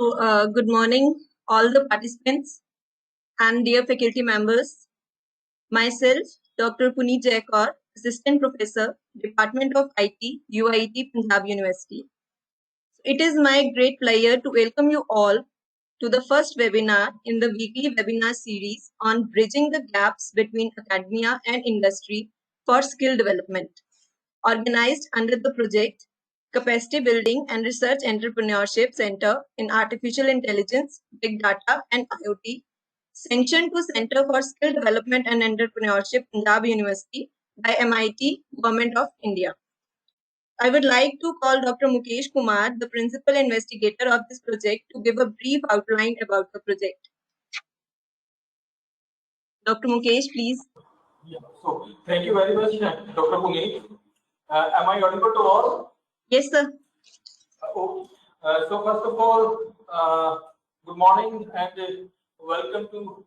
Good morning, all the participants and dear faculty members. Myself, Dr. Puneet Jaikar, Assistant Professor, Department of IT, UIT, Punjab University. It is my great pleasure to welcome you all to the first webinar in the weekly webinar series on bridging the gaps between academia and industry for skill development, organized under the project Capacity Building and Research Entrepreneurship Center in Artificial Intelligence, Big Data and IoT, sanctioned to Center for Skill Development and Entrepreneurship, Punjab University by MIT, Government of India. I would like to call Dr. Mukesh Kumar, the principal investigator of this project, to give a brief outline about the project. Dr. Mukesh, please. Yeah. So, thank you very much, Dr. Puneet. Am I audible to all? Yes, sir. So, first of all, good morning and welcome to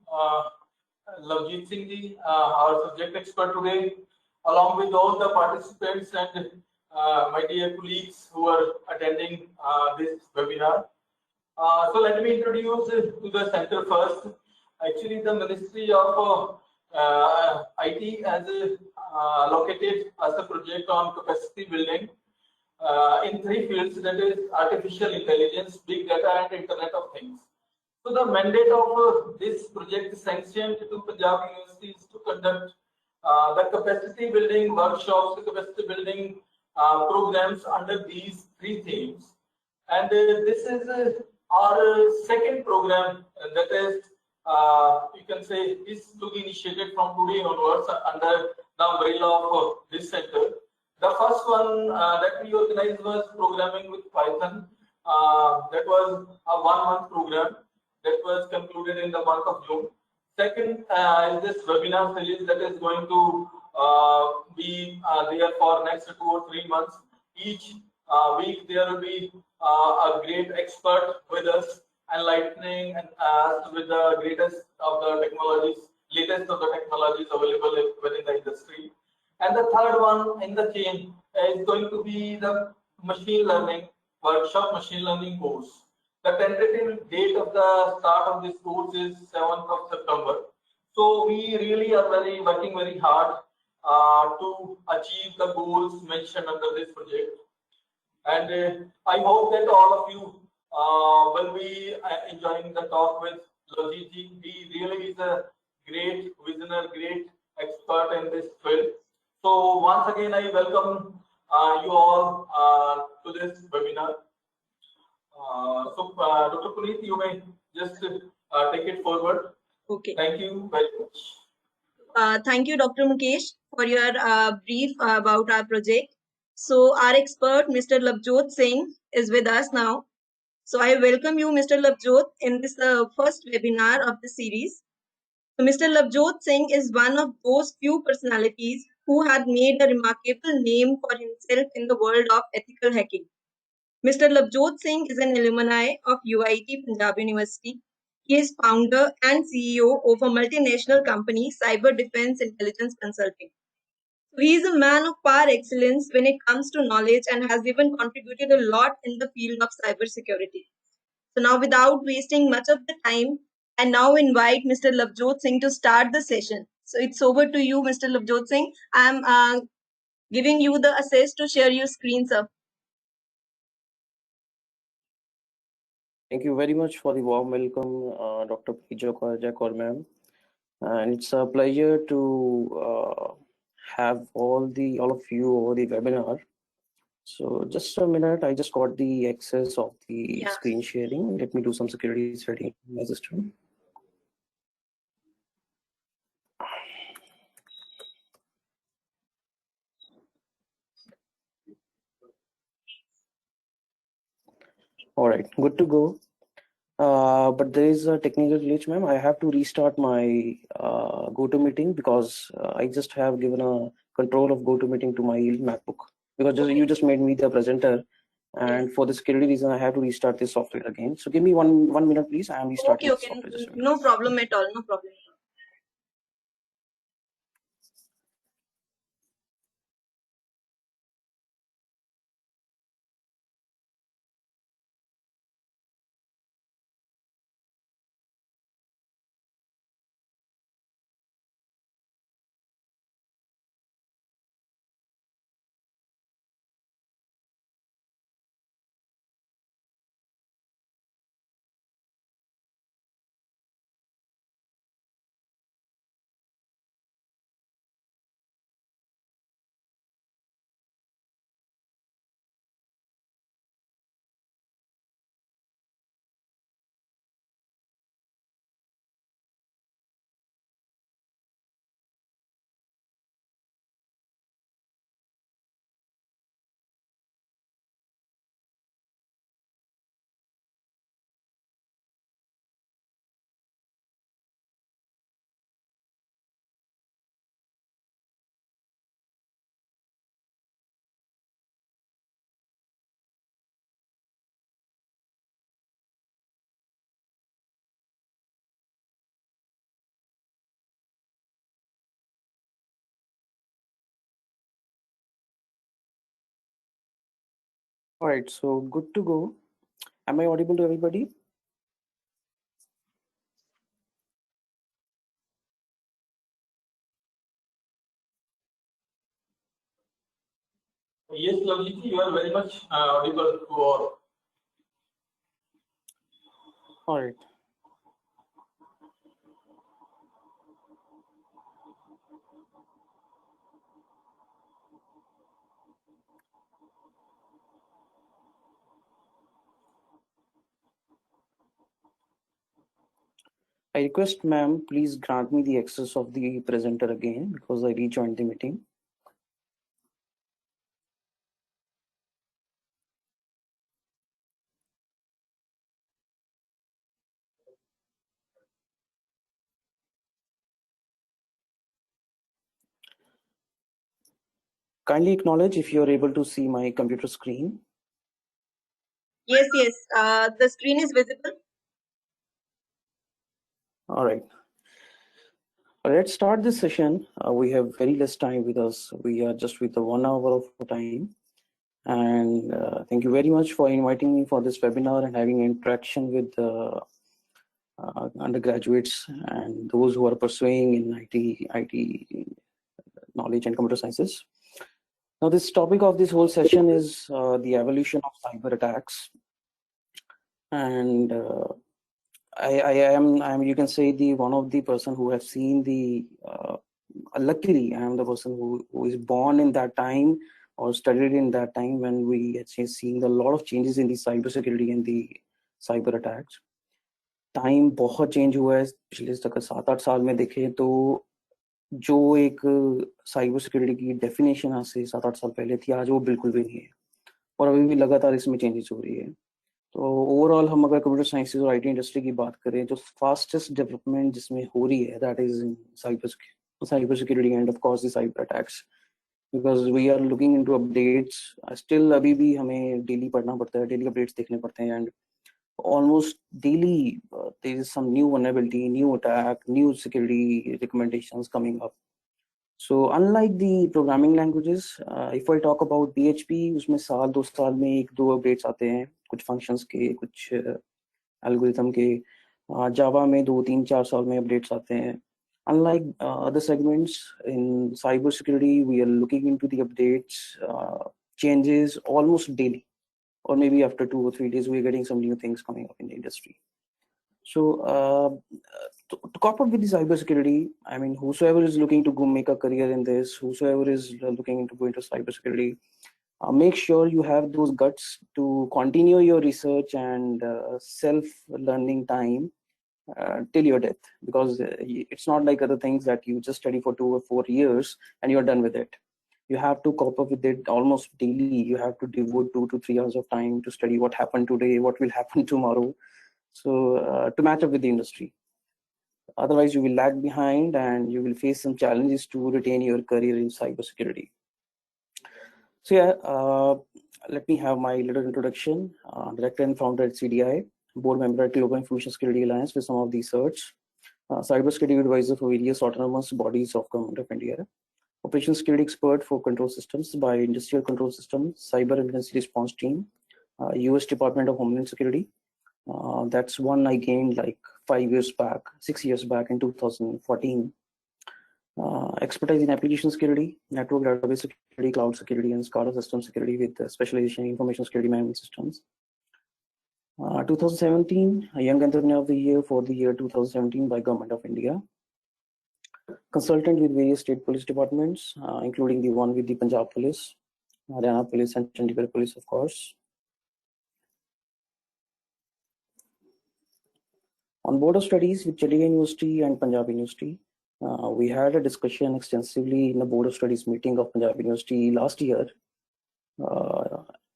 Lavjeet Singh ji, our subject expert today, along with all the participants and my dear colleagues who are attending this webinar. So let me introduce to the center first. Actually, the Ministry of IT has allocated as a project on capacity building in three fields, that is artificial intelligence, big data and Internet of Things. So the mandate of this project is sanctioned to Punjab University is to conduct the capacity building workshops, the capacity building programs under these three themes. And this is our second program that is, you can say, is to be initiated from today onwards under the umbrella of this center. The first one that we organized was programming with Python. That was a 1-month program that was concluded in the month of June. Second is this webinar series that is going to be there for next 2 or 3 months. Each week there will be a great expert with us, enlightening and with the greatest of the technologies, latest of the technologies available within the industry. And the third one in the chain is going to be the machine learning workshop, machine learning course. The tentative date of the start of this course is 7th of September. So we really are working very hard to achieve the goals mentioned under this project. And I hope that all of you will be enjoying the talk with Lavjeet ji. He really is a great visionary, great expert in this field. So once again, I welcome you all to this webinar. Dr. Puneet, you may just take it forward. Okay. Thank you very much. Thank you, Dr. Mukesh, for your brief about our project. So our expert, Mr. Lavjot Singh, is with us now. So I welcome you, Mr. Lavjot, in this first webinar of the series. So Mr. Lavjot Singh is one of those few personalities who had made a remarkable name for himself in the world of ethical hacking. Mr. Lavjot Singh is an alumni of UIT Punjab University. He is founder and CEO of a multinational company, Cyber Defense Intelligence Consulting. So he is a man of par excellence when it comes to knowledge and has even contributed a lot in the field of cybersecurity. So now, without wasting much of the time, I now invite Mr. Lavjot Singh to start the session. So it's over to you, Mr. Lavjot Singh. I'm giving you the access to share your screen, sir. Thank you very much for the warm welcome, Dr. Jaikar ma'am. And it's a pleasure to have all of you over the webinar. So just a minute, I just got the access of the screen sharing. Let me do some security setting in my system. All right, good to go. But there is a technical glitch, ma'am. I have to restart my GoToMeeting because I just have given a control of GoToMeeting to my MacBook because you just made me the presenter, and for the security reason, I have to restart this software again. So give me one minute, please. I am restarting the software. No problem at all. No problem. All right, so good to go. Am I audible to everybody? Yes, Lavjit, you are very much audible to all. All right. I request ma'am, please grant me the access of the presenter again because I rejoined the meeting. Kindly acknowledge if you are able to see my computer screen. Yes, yes. The screen is visible. All right. Let's start this session. We have very less time with us. We are just with the 1 hour of time. And thank you very much for inviting me for this webinar and having interaction with undergraduates and those who are pursuing in IT knowledge and computer sciences. Now, this topic of this whole session is the evolution of cyber attacks. And I am, you can say, the one of the person who have seen the, luckily, I am the person who is born in that time or studied in that time when we actually seeing a lot of changes in the cybersecurity and the cyber attacks. Time बहुत change हुआ है पिछले 7-8 साल में देखें तो जो एक साइबर सिक्योरिटी की डेफिनेशन आज से 7-8 साल पहले थी आज वो बिल्कुल भी नहीं है और अभी भी लगातार इसमें चेंजेस हो रही है तो ओवरऑल हम अगर कंप्यूटर साइंसेज और आईटी इंडस्ट्री की बात करें जो फास्टेस्ट डेवलपमेंट जिसमें हो रही है that is in cyber security and of course the cyber attacks because we are looking into updates still अभी भी हमें डेली पढ़ना पड़ता है डेली अपडेट्स देखने पड़ते हैं and almost daily there is some new vulnerability, new attack, new security recommendations coming up. So unlike the programming languages, if I talk about PHP, उसमें साल 2 साल में 1-2 updates आते हैं कुछ functions के कुछ algorithm के Java में 2-3-4 साल में updates आते हैं. Unlike other segments in cyber security, we are looking into the updates, changes almost daily. Or maybe after 2 or 3 days, we're getting some new things coming up in the industry. So to cope up with the cybersecurity, I mean, whosoever is looking to go make a career in this, whosoever is looking to go into cybersecurity, make sure you have those guts to continue your research and self-learning time till your death, because it's not like other things that you just study for 2 or 4 years and you're done with it. You have to cope up with it almost daily. You have to devote 2 to 3 hours of time to study what happened today, what will happen tomorrow. So to match up with the industry. Otherwise, you will lag behind and you will face some challenges to retain your career in cybersecurity. So yeah, let me have my little introduction. Director and founder at CDI, board member at Global Information Security Alliance with some of the certs, cybersecurity advisor for various autonomous bodies of Government of India, Operations Security Expert for Control Systems by Industrial Control Systems, Cyber Emergency Response Team, US Department of Homeland Security. That's one I gained like 6 years back in 2014. Expertise in application security, network database security, cloud security, and SCADA system security with specialization in information security management systems. 2017, a Young Entrepreneur of the Year for the year 2017 by Government of India. Consultant with various state police departments, including the one with the Punjab Police, Haryana Police, and Chandigarh Police, of course. On board of studies with Chandigarh University and Punjab University, we had a discussion extensively in the board of studies meeting of Punjab University last year.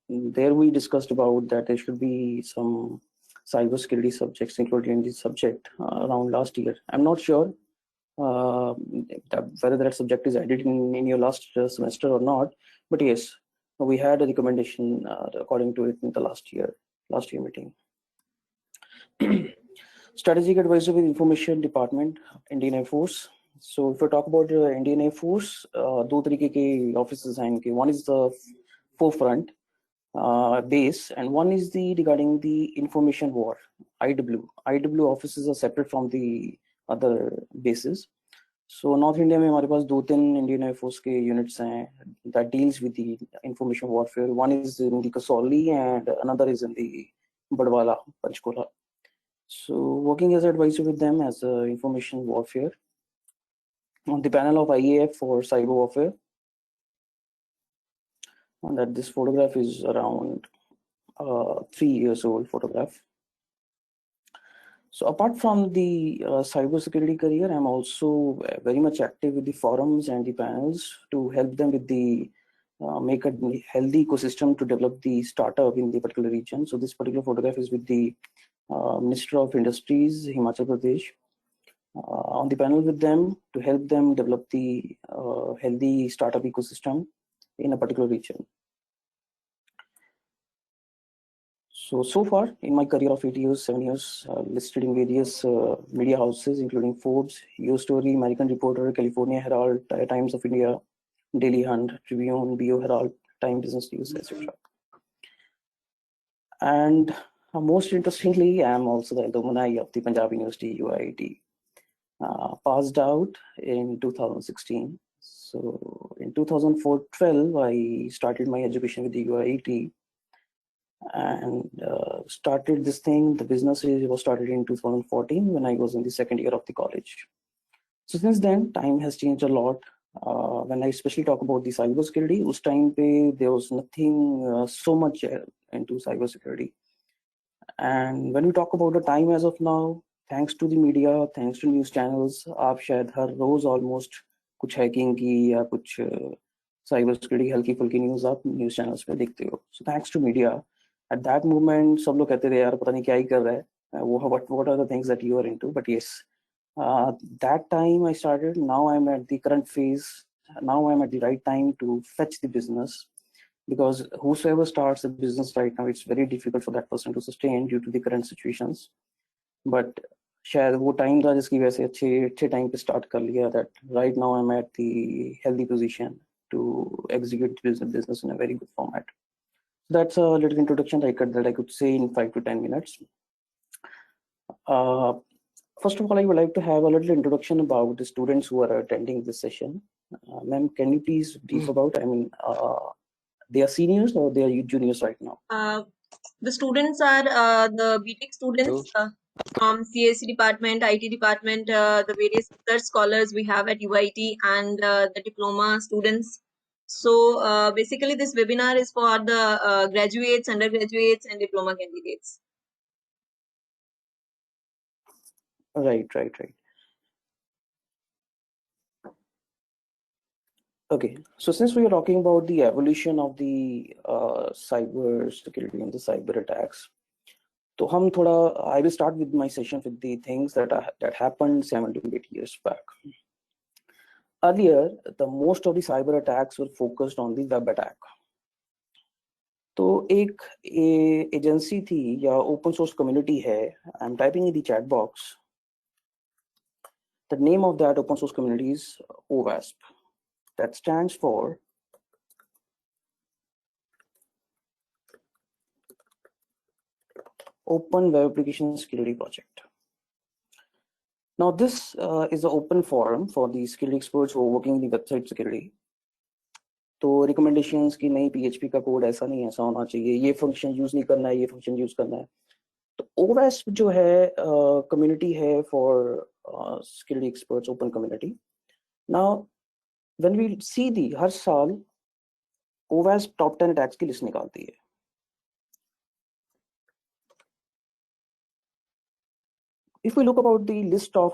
There we discussed about that there should be some cybersecurity subjects included in this subject around last year. I'm not sure whether that subject is added in your last semester or not, but yes, we had a recommendation according to it in the last year meeting. Strategic advisor with Information Department, Indian Air Force. So if we talk about Indian Air Force, दो तरीके के offices हैं इनके. One is the forefront, base, and one is the regarding the information war, IW. IW offices are separate from the other bases. So North India में हमारे पास 2-3 Indian Air Force के units हैं that deals with the information warfare. One is in the Kasauli and another is in the Badwala, Panchkula. So working as advisor with them as information warfare on the panel of IAF for cyber warfare. And that this photograph is around 3 years old photograph. So apart from the cybersecurity career, I'm also very much active with the forums and the panels to help them with the make a healthy ecosystem to develop the startup in the particular region. So this particular photograph is with the Minister of Industries, Himachal Pradesh, on the panel with them to help them develop the healthy startup ecosystem in a particular region. So far in my career of 8 years, 7 years, listed in various media houses, including Forbes, YouStory, American Reporter, California Herald, Times of India, Daily Hunt, Tribune, BO Herald, Time Business News, etc. And most interestingly, I am also the alumni of the Punjab University UIT. Passed out in 2016. So in 2012, I started my education with the UIT and started this thing. The business was started in 2014 when I was in the second year of the college. So since then, time has changed a lot. When I especially talk about the cybersecurity, us time pe there was nothing so much into cybersecurity. And when we talk about the time as of now, thanks to the media, thanks to news channels, आप शायद हर रोज almost कुछ hacking की या कुछ cybersecurity हल्की फुल्की news आप news channels पे देखते हो. So thanks to media, at that moment सब लोग कहते थे यार पता नहीं क्या ही कर रहा है, what are the things that you are into. But yes, that time I started. Now I'm at the current phase. Now I'm at the right time to fetch the business. Because whosoever starts a business right now, it's very difficult for that person to sustain due to the current situations. But शायद वो time था जिसकी वजह से अच्छे time पे start कर लिया. That right now I'm at the healthy position to execute business in a very good format. That's a little introduction that I could say in 5 to 10 minutes. First of all, I would like to have a little introduction about the students who are attending this session. Ma'am, can you please brief about? I mean, they are seniors or they are juniors right now? The students are the BTech students from CSE department, IT department, the various other scholars we have at UIT, and the diploma students. So basically this webinar is for the graduates, undergraduates, and diploma candidates. Right. Okay, so since we are talking about the evolution of the cyber security and the cyber attacks, so I will start with my session with the things that happened 7 to 8 years back. Earlier, the most of the cyber attacks were focused on the web attack. तो एक agency थी या open source community है. I am typing in the chat box. The name of that open source community is OWASP. That stands for Open Web Application Security Project. Now this is an open forum for the security experts who are working in the website security. तो recommendations की नहीं, PHP का code ऐसा नहीं ऐसा होना चाहिए, ये फंक्शन यूज नहीं करना है, ये फंक्शन यूज करना है. तो OWASP जो है कम्युनिटी है for security experts, open community. Now when we see हर साल OWASP top 10 attacks की लिस्ट निकालती है. If we look about the list of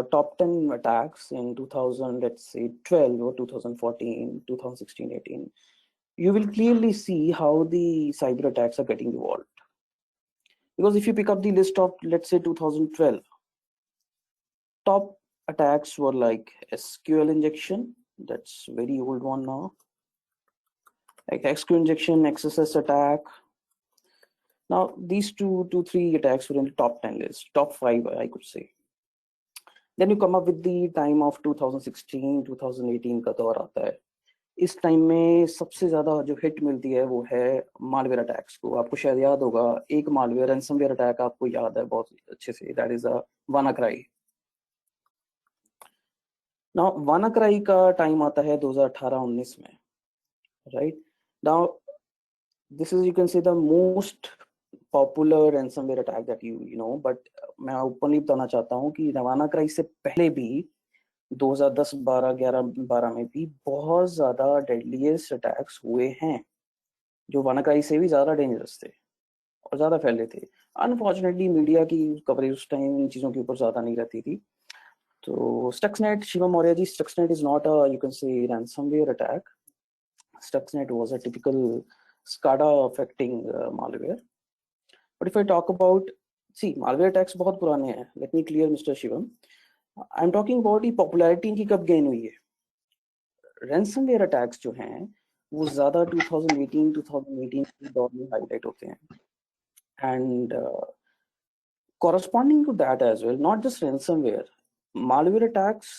top 10 attacks in 2000, let's say 12 or 2014, 2016, 18, you will clearly see how the cyber attacks are getting evolved. Because if you pick up the list of, let's say 2012, top attacks were like SQL injection, that's very old one now, like SQL injection, XSS attack. Now these 2 to 3 attacks were in the top 10 list, top 5 I could say. Then you come up with the time of 2016, 2018 का दौर आता है. इस time में सबसे ज्यादा जो hit मिलती है वो है मालवेयर अटैक्स को। आपको शायद याद होगा एक मालवेयर रैंसमवेयर अटैक आपको याद है बहुत अच्छे से, that is a WannaCry. Now WannaCry का टाइम आता है 2018-19 में, right? Now this is, you can से, the most popular ransomware attack that you know, but मैं ओपनली बताना चाहता हूँ कि वानाक्राई से पहले भी 2010, 12, 11, 12 में भी बहुत ज्यादा डेडलीस्ट अटैक्स हुए हैं जो वानाक्राई से भी ज्यादा डेंजरस थे और ज्यादा फैले थे। अनफॉर्चुनेटली मीडिया की कवरेज उस टाइम इन चीजों के ऊपर ज्यादा नहीं रहती थी। तो Stuxnet, Shivam Maurya ji, Stuxnet is not a, you can say, ransomware attack. Stuxnet was a typical SCADA affecting malware. But if I talk about, see, malware attacks बहुत पुराने हैं. Let me clear, Mr. Shivam. I'm talking about the popularity इनकी कब gain हुई है. Ransomware attacks जो हैं वो ज्यादा 2018 के दौर में हाईलाइट होते हैं. And corresponding to that as well, not just ransomware, malware attacks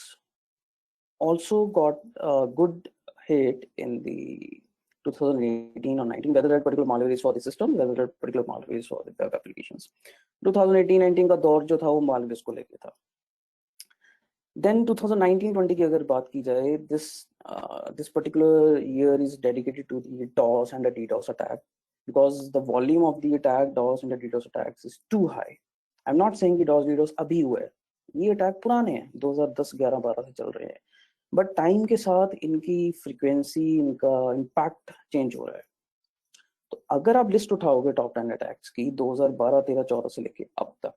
also got a good hit in the 2018 or 19, whether that particular malware is for the system, whether that particular malware is for the web applications. 2018-19 का दौर जो था वो malwares को लेके था. Then 2019-20 की अगर बात की जाए, this particular year is dedicated to the DOS and the DDoS attack because the volume of the attack, DOS and the DDoS attacks, is too high. I'm not saying कि DOS DDoS अभी हुआ है, ये attack पुराने हैं, 2010, 11, 12 से चल रहे हैं, बट टाइम के साथ इनकी फ्रीक्वेंसी, इनका इम्पैक्ट चेंज हो रहा है. तो अगर आप लिस्ट उठाओगे टॉप 10 अटैक्स की 2012, 13, 14 से लेके अब तक,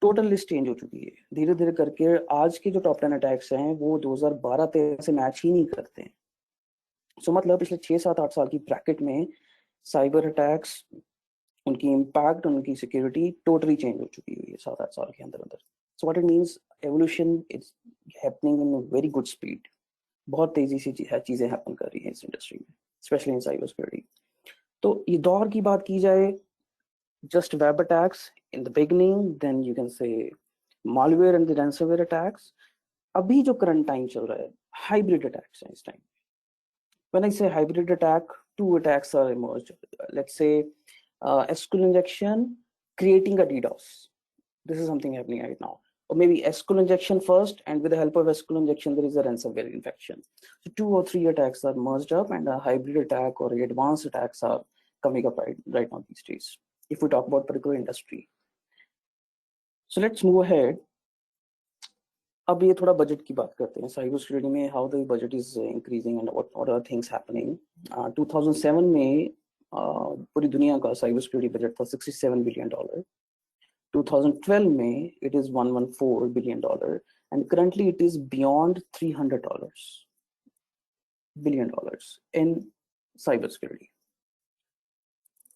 टोटल लिस्ट चेंज हो चुकी है धीरे धीरे करके. आज के जो टॉप 10 अटैक्स हैं वो 2012-13 से मैच ही नहीं करते हैं. सो मतलब पिछले 6, 7, 8 साल की ब्रैकेट में साइबर अटैक्स, उनकी इम्पैक्ट, उनकी सिक्योरिटी टोटली चेंज हो चुकी हुई है 7, 8 साल के अंदर अंदर. So what it means, evolution is happening in very good speed. बहुत तेजी से चीजें हैपन कर रही हैं इस इंडस्ट्री में, स्पेशली इन साइबर सिक्योरिटी. तो ये दौर की बात की जाए, just web attacks in the beginning, then you can say malware and the ransomware attacks. अभी जो current time चल रहा है, hybrid attacks हैं इस time. When I say hybrid attack, two attacks are emerged. Let's say SQL injection creating a DDoS. This is something happening right now. Or maybe SQL injection first, and with the help of SQL injection, there is a ransomware infection. So 2 or 3 attacks are merged up, and a hybrid attack or advanced attacks are coming up right now these days, if we talk about particular industry. So let's move ahead. अब ये थोड़ा budget की बात करते हैं. Cyber security में how the budget is increasing and what are things happening. 2007 में पूरी दुनिया का साइबर सिक्योरिटी बजट था $67 billion. 2012 में it is $114 billion, and currently it is beyond $300 billion in cybersecurity,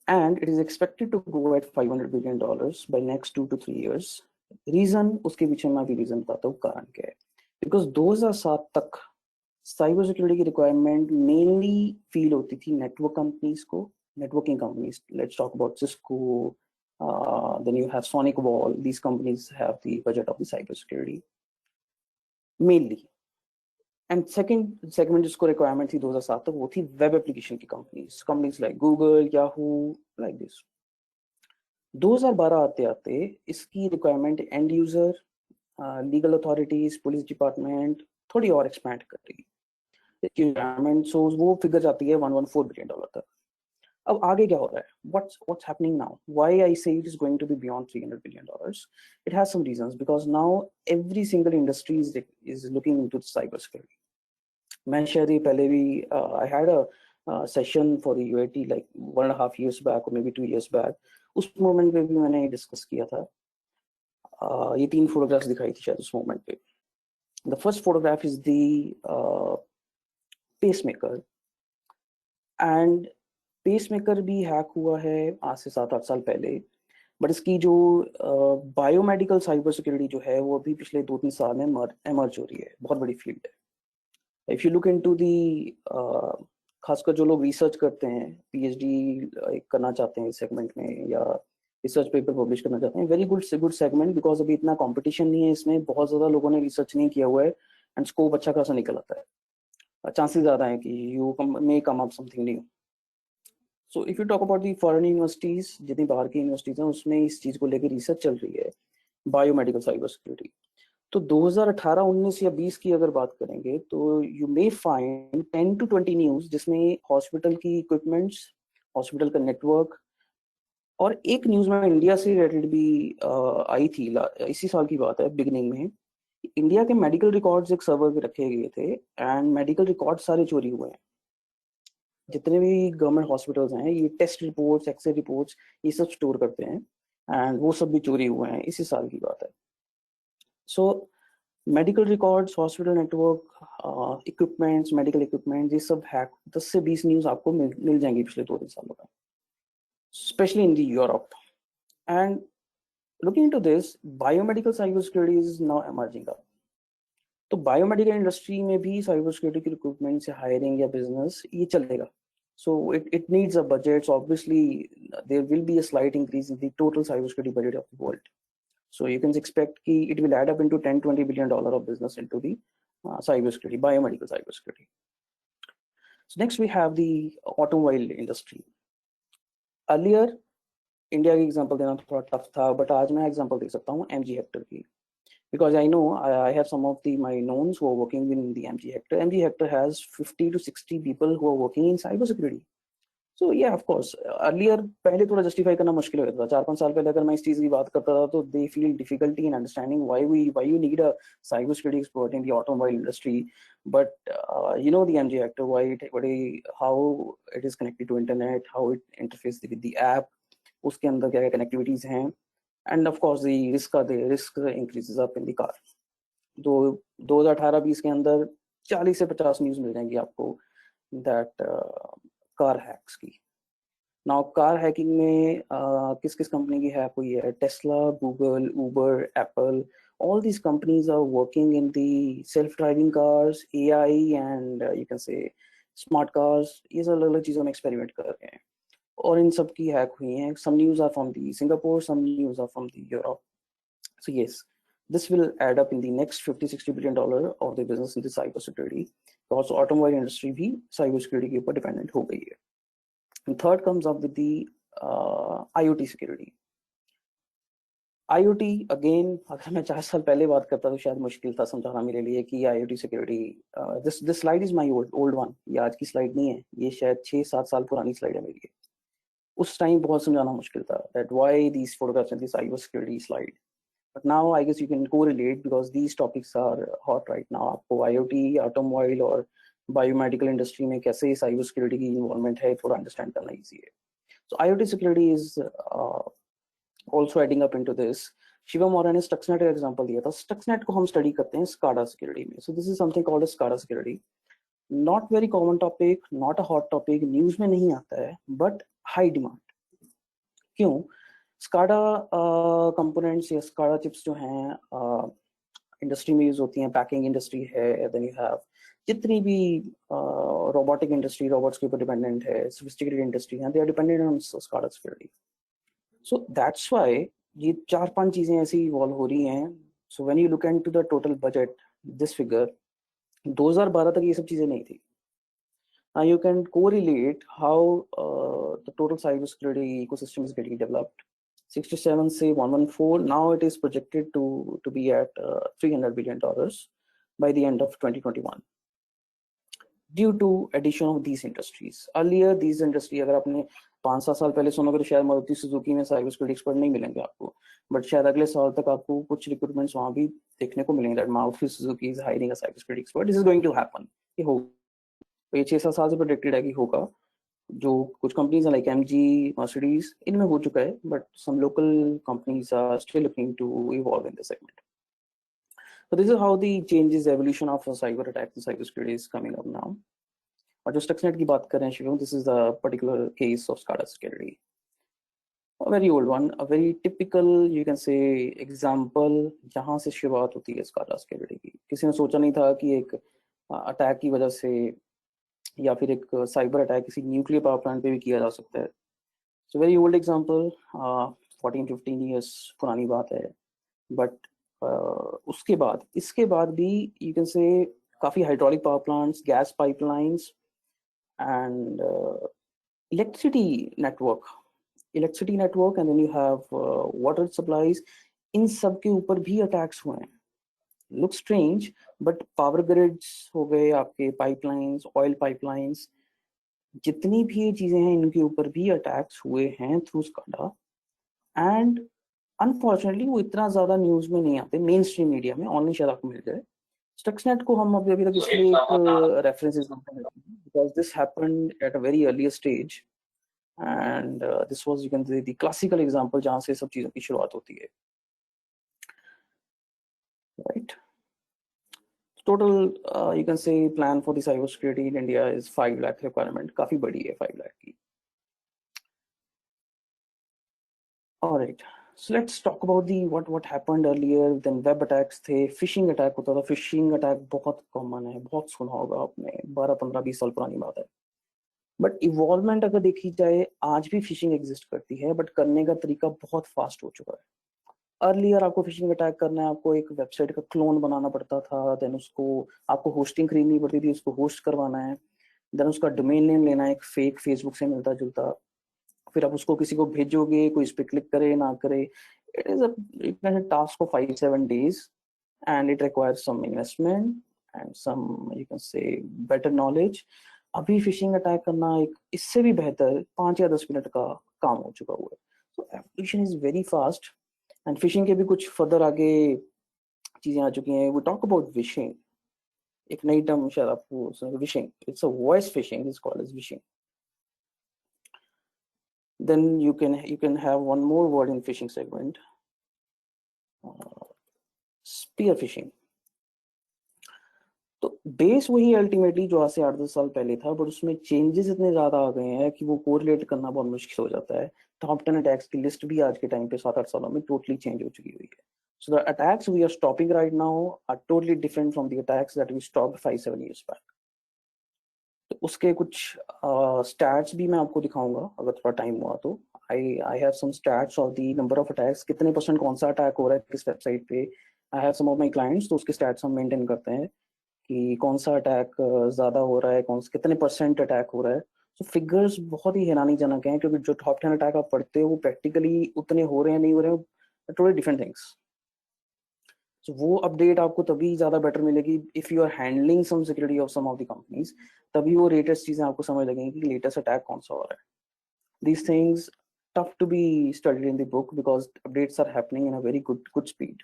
and it is expected to go at $500 billion by next 2 to 3 years. Reason, उसके पीछे मैं अभी रीजन बताता हूँ कारण क्या है. बिकॉज 2007 तक साइबर सिक्योरिटी की रिक्वायरमेंट मेनली फील होती थी नेटवर्क कंपनीज को, networking companies. Let's talk about Cisco, then you have Sonic Wall. These companies have the budget of the cybersecurity mainly. And second segment जिसको requirement थी 2007 तक, वो थी web application की companies like Google, Yahoo, like this. 2012 आते आते इसकी requirement and user, legal authorities, police department थोड़ी और एक्सपैंड कर रही है रिक्वायरमेंट. सो वो फिगर जाती है $114 billion तक. अब आगे क्या हो रहा है? What's happening now? Why I say it is going to be beyond $300 billion? It has some reasons, because now every single industry is looking into cybersecurity. मैं शायद ये पहले भी I had a session for the UAT like 1.5 years back or maybe 2 years back. उस moment पे भी मैंने discuss किया था. ये 3 फोटोग्राफ्स दिखाई थी शायद उस मोमेंट पे. The first photograph is the pacemaker, and pacemaker भी हैक हुआ है आज से 7-8 साल पहले. बट इसकी जो बायोमेडिकल साइबर सिक्योरिटी जो है वो अभी पिछले 2-3 साल में एमर्ज हो रही है. बहुत बड़ी फील्ड है. If you look into the, खासकर जो लोग रिसर्च करते हैं, पीएचडी करना चाहते हैं इस सेगमेंट में या रिसर्च पेपर पब्लिश करना चाहते हैं, वेरी गुड सेगमेंट, बिकॉज अभी इतना कंपटीशन नहीं है इसमें, बहुत ज्यादा लोगों ने रिसर्च नहीं किया हुआ है, एंड स्कोप अच्छा खासा निकल आता है. chances ज़्यादा हैं कि you may come up something new. So if you talk about the foreign universities, जितनी बाहर की यूनिवर्सिटीज हैं उसमें इस चीज़ को लेकर रिसर्च चल रही है, बायोमेडिकल साइबर सिक्योरिटी। तो 2018, 19 या 20 की अगर बात करेंगे तो you may find 10 to 20 news जिसमें हॉस्पिटल की इक्विपमेंट्स, हॉस्पिटल का नेटवर्क, और एक न्यूज में इंडिया से रिलेटेड भी आई थी, इसी साल की बात है, बिगिनिंग में। इंडिया के मेडिकल रिकॉर्ड्स एक सर्वर पे रखे गए थे एंड मेडिकल रिकॉर्ड सारे चोरी हुए हैं। जितने भी गवर्नमेंट हॉस्पिटल्स हैं ये टेस्ट रिपोर्ट्स, एक्सरे रिपोर्ट्स ये सब स्टोर करते हैं एंड वो सब भी चोरी हुए हैं, इसी साल की बात है। So medical records, hospital network, equipments, medical equipments, ये सब हैक 10 से 20 न्यूज आपको मिल जाएंगी पिछले 2-3 सालों में, specially in the Europe. And looking into this, biomedical cyber security is now emerging up. तो बायोमेडिकल इंडस्ट्री में भी साइबर सिक्योरिटी के रिक्रूटमेंट से हायरिंग या बिजनेस ये चलेगा। So it needs a budget. So obviously there will be a slight increase in the total cybersecurity budget of the world. So you can expect it will add up into $10-20 billion of business into the cybersecurity, biomedical cybersecurity. So next we have the automobile industry. Earlier India की example देना थोड़ा tough था, but आज मैं example दे सकता हूँ MG Hector की, because I know I have some of my knowns who are working in the MG Hector. MG Hector has 50 to 60 people who are working in cybersecurity. So yeah, of course, earlier पहले थोड़ा justify करना मुश्किल हो जाता था। 4-5 साल पहले अगर मैं इस चीज की बात करता था तो they feel difficulty in understanding why you need a cybersecurity expert in the automobile industry. But you know the MG Hector, how it is connected to internet, how it interfaces with the app, उसके अंदर क्या क्या connectivities हैं, and of course the risk increases up in the car. तो 2018-20 के अंदर 40 से 50 news मिल जाएंगी आपको that कार हैक्स की। नाउ कार हैकिंग में किस किस कंपनी की हैक हुई है? Tesla, Google, Uber, Apple, all these companies are working in the self-driving cars, AI and you can say smart cars। ये सब अलग अलग चीजों में एक्सपेरिमेंट कर रहे हैं और इन सब की हैक हुई हैं। some news are from the Singapore, some news are from the Europe. So yes, this will add up in the next $50-60 billion of the business in the cyber security, because automobile industry भी cyber security के ऊपर dependent हो गई है। And third comes up with the IoT security. IoT again, अगर मैं 4 साल पहले बात करता तो शायद मुश्किल था समझाना मेरे लिए कि IoT security, this slide is my old one, ये आज की स्लाइड नहीं है, ये शायद 6-7 साल पुरानी स्लाइड है मेरी। उस टाइम बहुत समझाना मुश्किल था that why these photographs in the cyber security slide. But now I guess you can correlate because these topics are hot right now. आपको IoT, automobile और biomedical industry में कैसे cyber security की involvement है थोड़ा understand करना easy है। So IoT security is also adding up into this. Shivam Maurya ने Stuxnet का example दिया था। Stuxnet को हम study करते हैं SCADA security में। So this is something called as SCADA security. Not very common topic, not a hot topic, news में नहीं आता है, but high demand. क्यों? SCADA कंपोनेंट्स या SCADA चिप्स जो हैं इंडस्ट्री में यूज होती हैं, पैकिंग इंडस्ट्री है, देन यू हैव जितनी भी रोबोटिक इंडस्ट्री, रोबोट्स के ऊपर डिपेंडेंट है, सोफिस्टिकेटेड इंडस्ट्री है, they are dependent on SCADA security. So that's why ये 4-5 चीजें ऐसी इवॉल्व हो रही हैं। So when you look into the total budget, this figure 2012 तक ये सब चीजें नहीं थी। Now you can correlate how the total cybersecurity ecosystem is getting developed. 67 say 114. Now it is projected to be at $300 billion by the end of 2021 due to addition of these industries. Earlier these industry अगर आपने 5-7 साल पहले सुनोगे तो शायद Maruti Suzuki में cyber security expert नहीं मिलेंगे आपको, बट शायद अगले साल तक आपको कुछ रिक्रूटमेंट्स वहां भी देखने को मिलेंगे that Maruti Suzuki is hiring a cyber security expert. This is going to happen. ये हो, ये 6-7 साल से प्रोडिक्टेड है कि होगा। जो कुछ कंपनीज लाइक एमजी, मर्सिडीज, इनमें हो चुका है, but some local companies are still looking to evolve in this segment. So this is how the changes, evolution of cyber attacks and cyber security is coming up now. और जो Stuxnet की बात कर रहे हैं Shivam, this is the particular case of SCADA security. A very old one, a very typical you can say example जहाँ से शुरुआत होती है SCADA security की। किसी ने सोचा नहीं था कि एक अटैक की वजह से या फिर एक साइबर अटैक किसी न्यूक्लियर पावर प्लांट पे भी किया जा सकता है। So very old example, 14-15 years पुरानी बात है, बट इसके बाद भी यू कैन से काफी hydraulic power plants, gas pipelines, and electricity network, and then you have water supplies. इन सब के ऊपर भी अटैक्स हुए हैं. Look strange, but power grids हो गए, आपके पाइपलाइंस, ऑयल पाइपलाइंस, जितनी भी ये चीजें हैं इनके ऊपर भी अटैक्स हुए हैं थ्रू स्काडा. एंड अनफॉर्चुनेटली वो इतना ज्यादा न्यूज में नहीं आते, मेन स्ट्रीम मीडिया में. ऑनलाइन शायद आपको मिल जाए. स्टक्सनेट को हम अभी तक इसलिए एक reference because this happened at a very early stage, and this was, you can से, द क्लासिकल एग्जांपल जहां से सब चीजों की शुरुआत होती है. Right. Total, you can say, plan for the cybersecurity in India is 5 lakh requirement. काफी बड़ी है 5 lakh की. All right. So let's talk about the what happened earlier. Then web attacks थे, phishing attack होता था. phishing attack बहुत common है, बहुत सुना होगा आपने. 12, 15, 20 साल पुरानी बात है. बट इवॉल्वमेंट अगर देखी जाए, आज भी फिशिंग एग्जिस्ट करती है, बट करने का तरीका बहुत फास्ट हो चुका है. अर्लियर आपको फिशिंग अटैक करना है, आपको एक वेबसाइट का क्लोन बनाना पड़ता था, देन उसको आपको होस्टिंग खरीदनी पड़ती थी, उसको होस्ट करवाना है, देन उसका डोमेन नेम लेना है, एक फेक फेसबुक से मिलता जुलता, फिर आप उसको किसी को भेजोगे, कोई इस पे क्लिक करे ना करे. It is a task of 5-7 days and it requires some investment and some, you can say, better knowledge. अभी फिशिंग अटैक करना एक इससे भी बेहतर 5 या 10 मिनट का काम हो चुका हुआ है. So application is very fast. And phishing के भी कुछ फर्दर आगे चीजें आ चुकी हैं. We talk about vishing. एक नई टर्म शायद आपको सुना, vishing. It's a voice phishing, is called as vishing. Then you can have one more word in phishing segment, spear phishing. तो बेस वही अल्टीमेटली जो आज से 8-10 साल पहले था, बट उसमें चेंजेस इतने ज्यादा आ गए हैं कि वो कोरिलेट करना बहुत मुश्किल हो जाता है. टॉप 10 अटैक्स की लिस्ट भी आज के टाइम पे 7-8 सालों में टोटली चेंज हो चुकी हुई है. So the attacks we are stopping right now are totally different from the attacks that we stopped 5-7 years back. तो उसके कुछ स्टैट्स भी मैं आपको दिखाऊंगा अगर थोड़ा टाइम हुआ तो. I have some stats of the number of attacks, कितने परसेंट कौन सा अटैक हो रहा है किस वेबसाइट पे. I have some of my clients, तो उसके स्टैट्स हम मेंटेन करते हैं कि कौन सा अटैक ज्यादा हो रहा है, कितने परसेंट अटैक हो रहा है. तो फिगर्स बहुत ही हैरानीजनक हैं, क्योंकि जो टॉप 10 अटैक आप पढ़ते हो वो प्रैक्टिकली उतने हो रहे हैं नहीं हो रहे हैं, टोटली डिफरेंट थिंग्स. So वो अपडेट आपको तभी ज्यादा बेटर मिलेगी if you are handling some security of some of the companies. तभी वो लेटेस्ट चीजें आपको समझ लगेंगी कि लेटेस्ट अटैक कौन सा हो रहा है. These things tough to be studied in the book because updates are happening in a very good speed.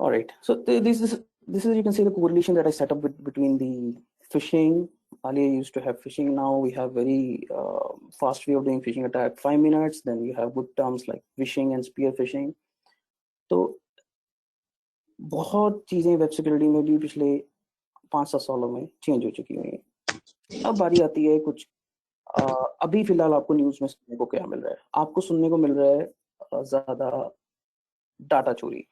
All right, so this is you can see the correlation that I set up between the phishing. Earlier used to have phishing, now we have very fast way of doing phishing attack, 5 minutes. Then you have good terms like phishing and spear phishing. तो बहुत चीजें web security में भी पिछले 5-7 सालों में change हो चुकी हुई हैं. अब बारी आती है कुछ अभी फिलहाल आपको न्यूज में सुनने को क्या मिल रहा है. आपको सुनने को मिल रहा है ज्यादा डाटा चोरी,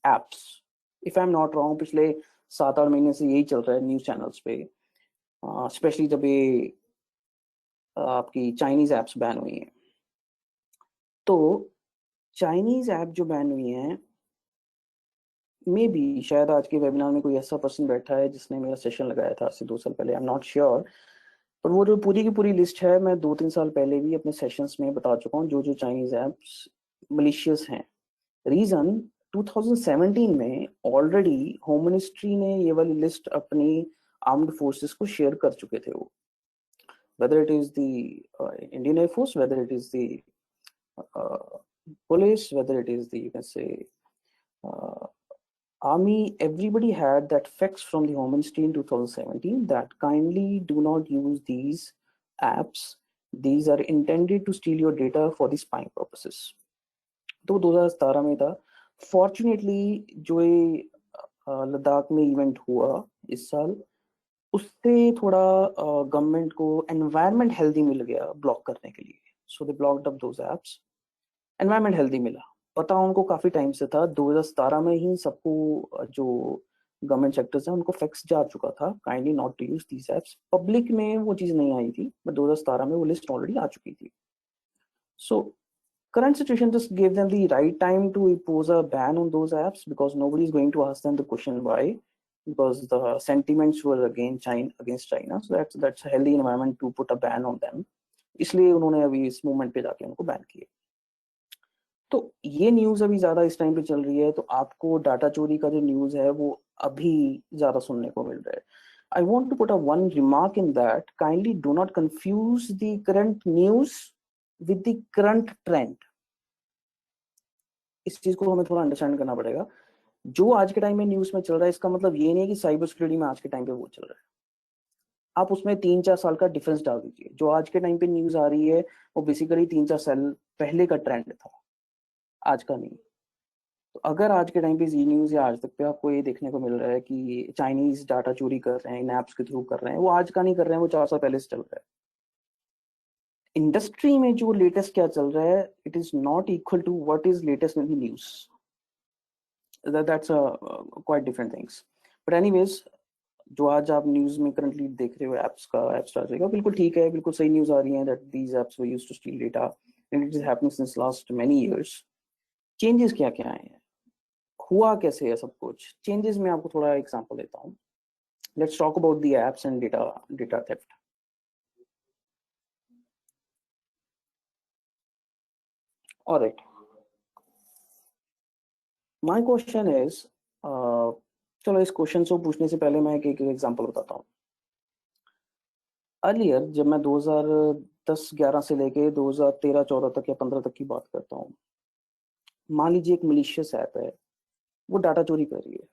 apps. If I am not wrong, पिछले 7-8 महीने से यही चल रहा है न्यूज चैनल्स पे, स्पेशली जब ये आपकी चाइनीज एप्स बैन हुई हैं. तो चाइनीज ऐप जो बैन हुई हैं, मे बी शायद आज के वेबिनार में कोई ऐसा पर्सन बैठा है जिसने मेरा सेशन लगाया था आज से 2 साल पहले, आई एम नॉट श्योर. पर वो जो पूरी की पूरी लिस्ट है, मैं 2-3 साल पहले भी अपने सेशंस में बता चुका हूँ जो चाइनीज ऐप्स मलिशियस हैं. रीजन 2017 में ऑलरेडी होम मिनिस्ट्री ने ये वाली लिस्ट अपनी आर्म्ड फोर्सेस को शेयर कर चुके थे. वो whether it is the Indian Air Force, whether it is the police, whether it is the, you can say, Army, everybody had that fax from the Home Ministry in 2017 that kindly do not use these apps. These are intended to steal your data for the spying purposes. तो 2017 में था. Fortunately, जो ये लद्दाख में event हुआ इस साल, उससे थोड़ा गवर्नमेंट को एनवायरनमेंट हेल्दी मिल गया ब्लॉक करने के लिए. So they blocked up those apps. Environment healthy मिला, पता उनको काफी टाइम से था. 2017 में ही सबको, जो गवर्नमेंट सेक्टर्स हैं, उनको फैक्स जा चुका था kindly not to use these apps. Public में वो चीज नहीं आई थी, बट 2017 में वो लिस्ट ऑलरेडी आ चुकी थी. सो current situation just gave them the right time to impose a ban on those apps, because nobody is going to ask them the question why, because the sentiments were against China. So that's a healthy environment to put a ban on them. इसलिए उन्होंने अभी इस movement पे जाके उनको ban किया. तो ये न्यूज अभी ज्यादा इस टाइम पे चल रही है, तो आपको डाटा चोरी का जो न्यूज है वो अभी ज्यादा सुनने को मिल रहा है. I want to put a one remark in that. Kindly do not confuse the current news with the current trend. इस चीज को हमें थोड़ा अंडरस्टैंड करना पड़ेगा. जो आज के टाइम में न्यूज में चल रहा है, इसका मतलब ये नहीं है कि साइबर सिक्योरिटी में आज के टाइम पे वो चल रहा है. आप उसमें 3-4 साल का डिफरेंस डाल दीजिए. जो आज के टाइम पे न्यूज आ रही है वो बेसिकली 3-4 साल पहले का ट्रेंड था, आज का नहीं. तो अगर आज के टाइम पे जी न्यूज या आज तक पे आपको ये देखने को मिल रहा है कि चाइनीज डाटा चोरी कर रहे हैं, इन ऐप्स के थ्रू कर रहे हैं, वो आज का नहीं कर रहे हैं, वो 4 साल पहले से चल रहा है. इंडस्ट्री में जो लेटेस्ट क्या चल रहा है, it is not equal to what is latest in the news. That's quite different things. But anyways, जो आज आप न्यूज में करंटली देख रहे हो ऐप्स का, बिल्कुल ठीक है, बिल्कुल सही न्यूज आ रही है that these apps were used to steal data and it is happening since last many years. Changes क्या क्या आए हैं, हुआ कैसे है सब कुछ. चेंजेस में आपको थोड़ा एग्जांपल देता हूँ. Let's talk about the apps and data theft. Alright, my question is, चलो इस क्वेश्चन को पूछने से पहले मैं एक एग्जांपल बताता हूँ. अर्लियर जब मैं 2010-11 से लेके 2013-14 तक या 15 तक की बात करता हूँ, मान लीजिए एक मलिशियस ऐप है, वो डाटा चोरी कर रही है.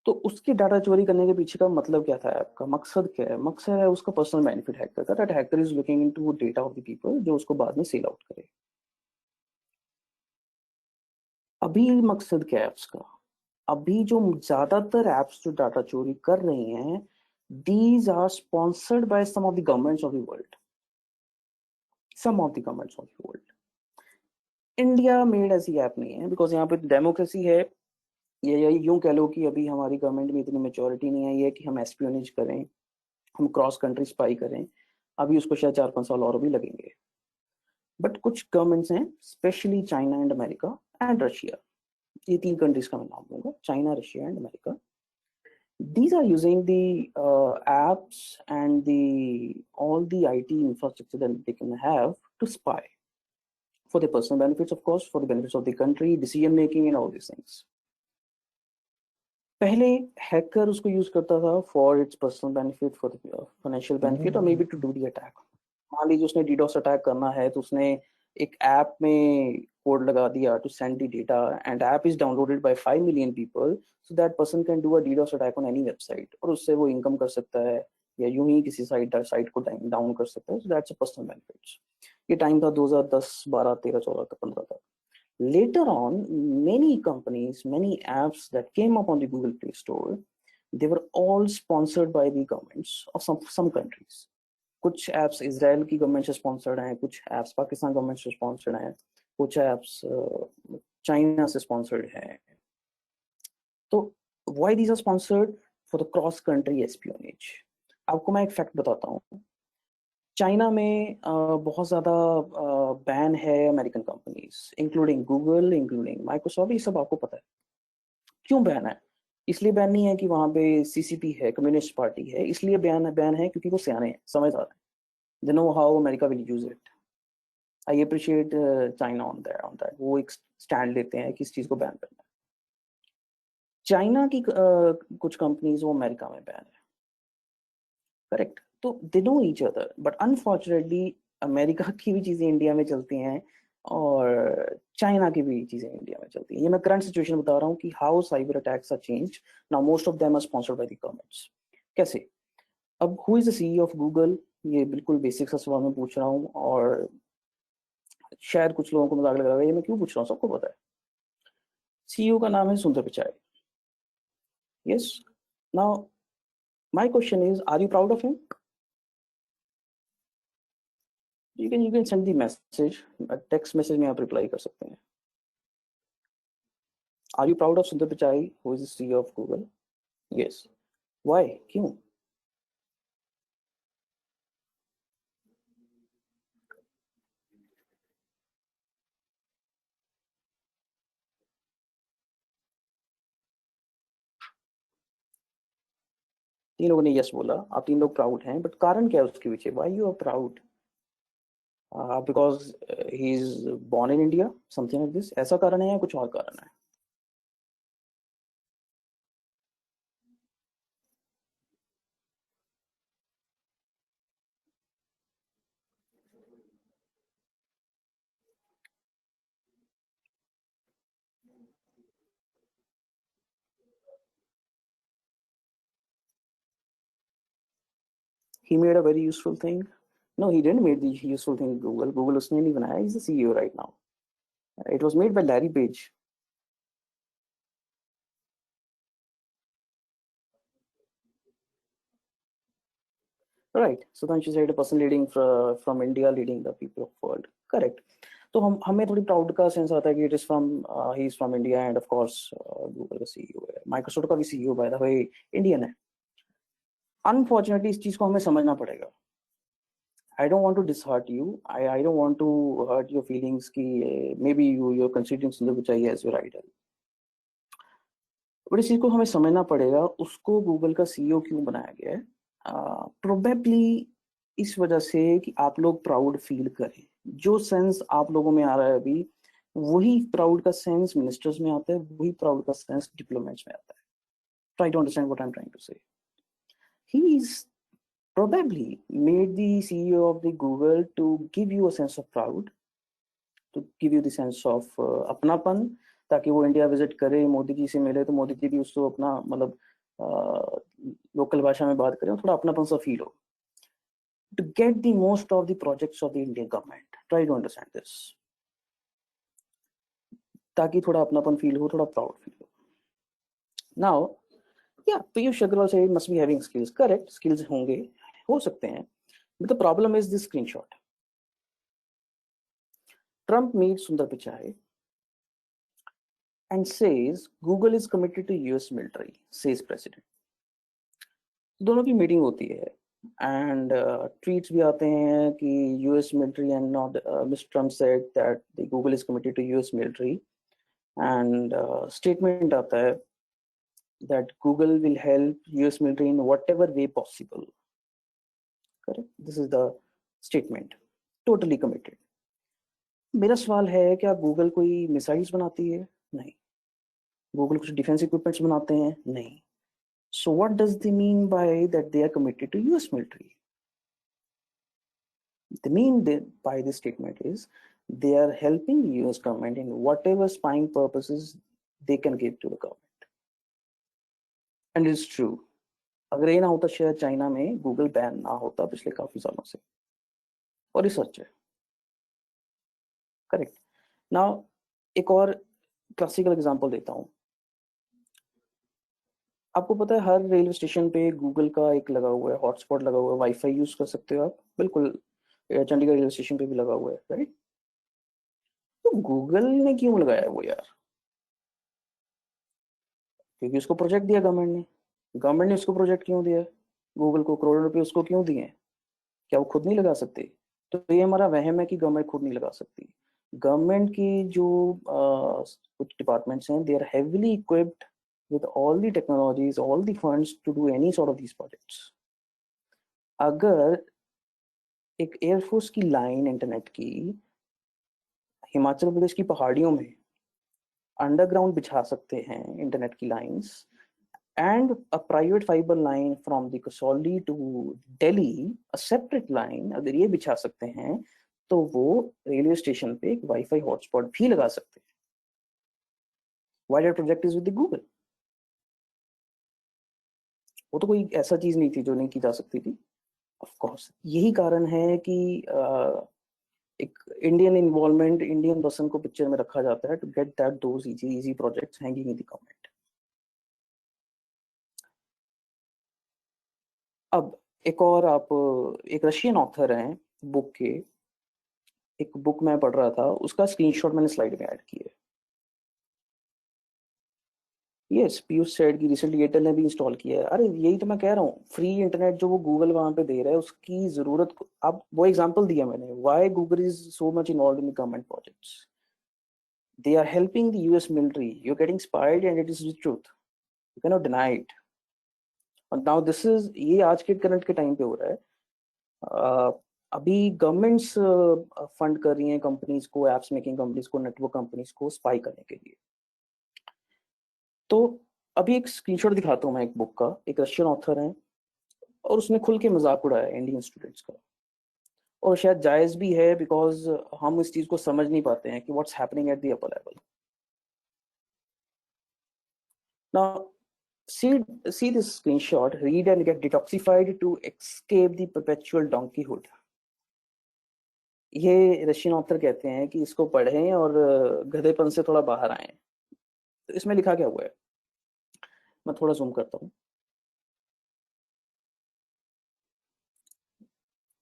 तो उसके डाटा चोरी करने के पीछे का मतलब क्या था, ऐप का मकसद क्या है. मकसद है उसका पर्सनल बेनिफिट हैकर का. That hacker is looking into data of the people, जो उसको बाद में सेल आउट करे. अभी मकसद क्या है ऐप्स का. अभी जो ज्यादातर ऐप्स जो डाटा चोरी कर रही हैं, these are sponsored by some of the governments of the world. Some of the governments of the world. India made ऐसी ऐप नहीं है, बिकॉज यहाँ पे डेमोक्रेसी है. ये यूं कह लो कि अभी हमारी गवर्नमेंट में इतनी मेच्योरिटी नहीं आई है कि हम एस्पियोनेज करें, हम क्रॉस कंट्री स्पाई करें. अभी उसको शायद 4-5 साल और भी लगेंगे. बट कुछ गवर्नमेंट्स हैं, specially China and America and Russia, ये 3 कंट्रीज का मैं नाम दूंगा, China, Russia and America. These are using the apps and all the IT infrastructure that they can have to spy for their personal benefits, of course, for the benefits of the country, decision making and all these things. पहले hacker उसको use करता था for its personal benefit, for the financial benefit, और maybe to do the attack. मान लीजिए उसने DDoS attack करना है, तो उसने एक ऐप में कोड लगा दिया to send the data, and app is downloaded by 5 million people, so that person can do a DDoS attack on any website, और उससे वो इनकम कर सकता है या यूं ही किसी साइट को डाउन कर सकता है. So that's a personal benefits. ये टाइम था 2010, 12, 13, 14 तक, 15 तक. Later on, many companies, many apps that came up on the Google Play Store, they were all sponsored by the governments of some countries. कुछ apps Israel की government से sponsored हैं, कुछ apps Pakistan government से sponsored हैं, कुछ apps China से sponsored हैं. तो why these are sponsored? For the cross country espionage. आपको मैं एक फैक्ट बताता हूँ. चाइना में बहुत ज़्यादा बैन है American companies, including Google, including Microsoft. ये सब आपको पता है. क्यों बैन है? इसलिए बैन नहीं है कि वहाँ पे सीसीपी है, कम्युनिस्ट पार्टी है, इसलिए बैन है क्योंकि वो सियाने हैं, समझदार हैं. They know how America will use it. I appreciate China on that. वो एक स्टैंड लेते हैं कि इस चीज़ को बैन करना है. चाइना की कुछ कंपनीज वो अमेरिका में बैन है, करेक्ट. तो they know each other, but unfortunately America की भी चीजें इंडिया में चलती हैं और चाइना की भी चीजें इंडिया में चलती हैं. ये मैं करंट सिचुएशन बता रहा हूँ कि how cyber attacks are changed now. Most of them are sponsored by the governments. कैसे? अब who is the CEO of Google? ये बिल्कुल बेसिक सा सवाल मैं पूछ रहा हूँ, और शायद कुछ लोगों को मजाक लग रहा है, ये मैं क्यों पूछ रहा हूँ, सबको पता है. सीईओ का नाम है Sundar Pichai. Yes. Now my question is, are you proud of him? You can send the message, a text message में आप reply कर सकते हैं. Are you proud of Sundar Pichai, who is the CEO of Google? Yes. Why? क्यों? तीन लोगों ने yes बोला, आप तीन लोग प्राउड हैं, बट कारण क्या है उसके पीछे? Why you are proud? Because he is born in India, something like this, ऐसा कारण है या कुछ और कारण है? He made a very useful thing. No, he didn't make the useful thing Google. Google उसने नहीं बनाया. He's the CEO right now. It was made by Larry Page. Right. So then she said a person leading from India leading the people of world. Correct. तो हमें थोड़ी proud का sense आता है कि it is from he is from India and of course Google का CEO है. Microsoft का भी CEO by the way Indian है. अनफॉर्चुनेटली इस चीज को हमें समझना पड़ेगा. I don't want to disheart you. I don't want to hurt your feelings कि maybe you're considering Sundar Pichai as your idol. But इस चीज को हमें समझना पड़ेगा, उसको गूगल का सीईओ क्यों बनाया गया है. प्रोबेबली इस वजह से कि आप लोग प्राउड फील करें. जो सेंस आप लोगों में आ रहा है अभी, वही प्राउड का सेंस मिनिस्टर्स में आता है, वही प्राउड का सेंस डिप्लोमेट्स में आता है. Try to understand what I am trying to say. He is probably made the CEO of the Google to give you a sense of proud, to give you the sense of अपनापन, ताकि वो India visit करे, मोदी जी से मिले, तो मोदी जी भी उसको अपना मतलब लोकल भाषा में बात करें, थोड़ा अपनापन सा फील हो. To get the most of the projects of the Indian government. Try to understand this. ताकि थोड़ा अपनापन फील हो, थोड़ा प्राउड फील हो. Now, yeah, Piyush Agrawal said must be having skills. Correct, skills होंगे, हो सकते हैं. But the problem is this screenshot. Trump meets Sundar Pichai and says Google is committed to US military, says president. दोनों की meeting होती है and tweets भी आते हैं कि US military and not Mr. Trump said that the Google is committed to US military and statement आता है that Google will help US military in whatever way possible. Correct? This is the statement. Totally committed. मेरा सवाल है, क्या Google कोई missiles बनाती है? नहीं. गूगल कुछ डिफेंस इक्विपमेंट्स बनाते हैं? नहीं. So what does they mean by that they are committed to US military? The mean by this statement is they are helping the US government in whatever spying purposes they can give to the government. And it's true. अगर ये ना होता शायद China में Google ban ना होता पिछले काफी सालों से. और ये सच है. करेक्ट. नाउ एक और क्लासिकल एग्जांपल देता हूँ. आपको पता है हर रेलवे स्टेशन पे गूगल का एक लगा हुआ है, हॉटस्पॉट लगा हुआ है, वाईफाई यूज कर सकते हो आप. बिल्कुल चंडीगढ़ रेलवे स्टेशन पे भी लगा हुआ है. राइट. तो गूगल ने क्यों लगाया वो यार? क्योंकि उसको प्रोजेक्ट दिया गवर्नमेंट ने. गवर्नमेंट ने उसको प्रोजेक्ट क्यों दिया? गूगल को करोड़ों रुपए उसको क्यों दिए? क्या वो खुद नहीं लगा सकते? तो ये हमारा वहम है कि गवर्नमेंट खुद नहीं लगा सकती. गवर्नमेंट की जो कुछ डिपार्टमेंट्स हैं, they are heavily equipped with all the technologies, all the funds to do any sort of these projects. अगर एक एयरफोर्स की लाइन इंटरनेट की हिमाचल प्रदेश की पहाड़ियों में अंडरग्राउंड बिछा सकते हैं इंटरनेट की lines, and a private fiber line from the Kasauli to Delhi, a separate line, अगर ये बिछा सकते हैं, तो वो रेलवे स्टेशन पे एक वाईफाई हॉटस्पॉट भी लगा सकते हैं. Why that project is with the Google? वो तो कोई ऐसा चीज नहीं थी जो नहीं की जा सकती थी. ऑफ कोर्स यही कारण है कि एक इंडियन इन्वॉल्वमेंट, इंडियन पर्सन को पिक्चर में रखा जाता है to get that those easy projects hanging in the government. अब एक और आप एक रशियन ऑथर हैं बुक के, एक बुक मैं पढ़ रहा था, उसका स्क्रीनशॉट मैंने स्लाइड में ऐड किया है. यस, पीयूष सेड कि रिसेंटली एयरटेल ने भी इंस्टॉल किया है. अरे यही तो मैं कह रहा हूँ, फ्री इंटरनेट जो वो गूगल वहां पे दे रहा है उसकी जरूरत. आप वो एग्जांपल दिया मैंने, why Google is so much involved in the government projects. They are helping the US military. You are getting spied and it is the truth. You can not deny it. Now this is, ये आज के current के time पे हो रहा है। अभी governments fund कर रही हैं कंपनीज को, एप्स मेकिंग कंपनीज को, नेटवर्क कंपनीज को स्पाई करने के लिए। तो अभी एक स्क्रीनशॉट दिखाता हूँ मैं एक बुक का, एक रशियन ऑथर है और उसने खुल के मजाक उड़ाया इंडियन स्टूडेंट्स का, और शायद जायज भी है बिकॉज हम इस चीज को समझ नहीं पाते हैं कि what's happening at the upper level. Now see this screenshot, read and get detoxified to escape the perpetual donkeyhood. ये रशियन ऑथर कहते हैं कि इसको पढ़ें और गधेपन से थोड़ा बाहर आएं। तो इसमें लिखा क्या हुआ है, मैं थोड़ा जूम करता हूँ।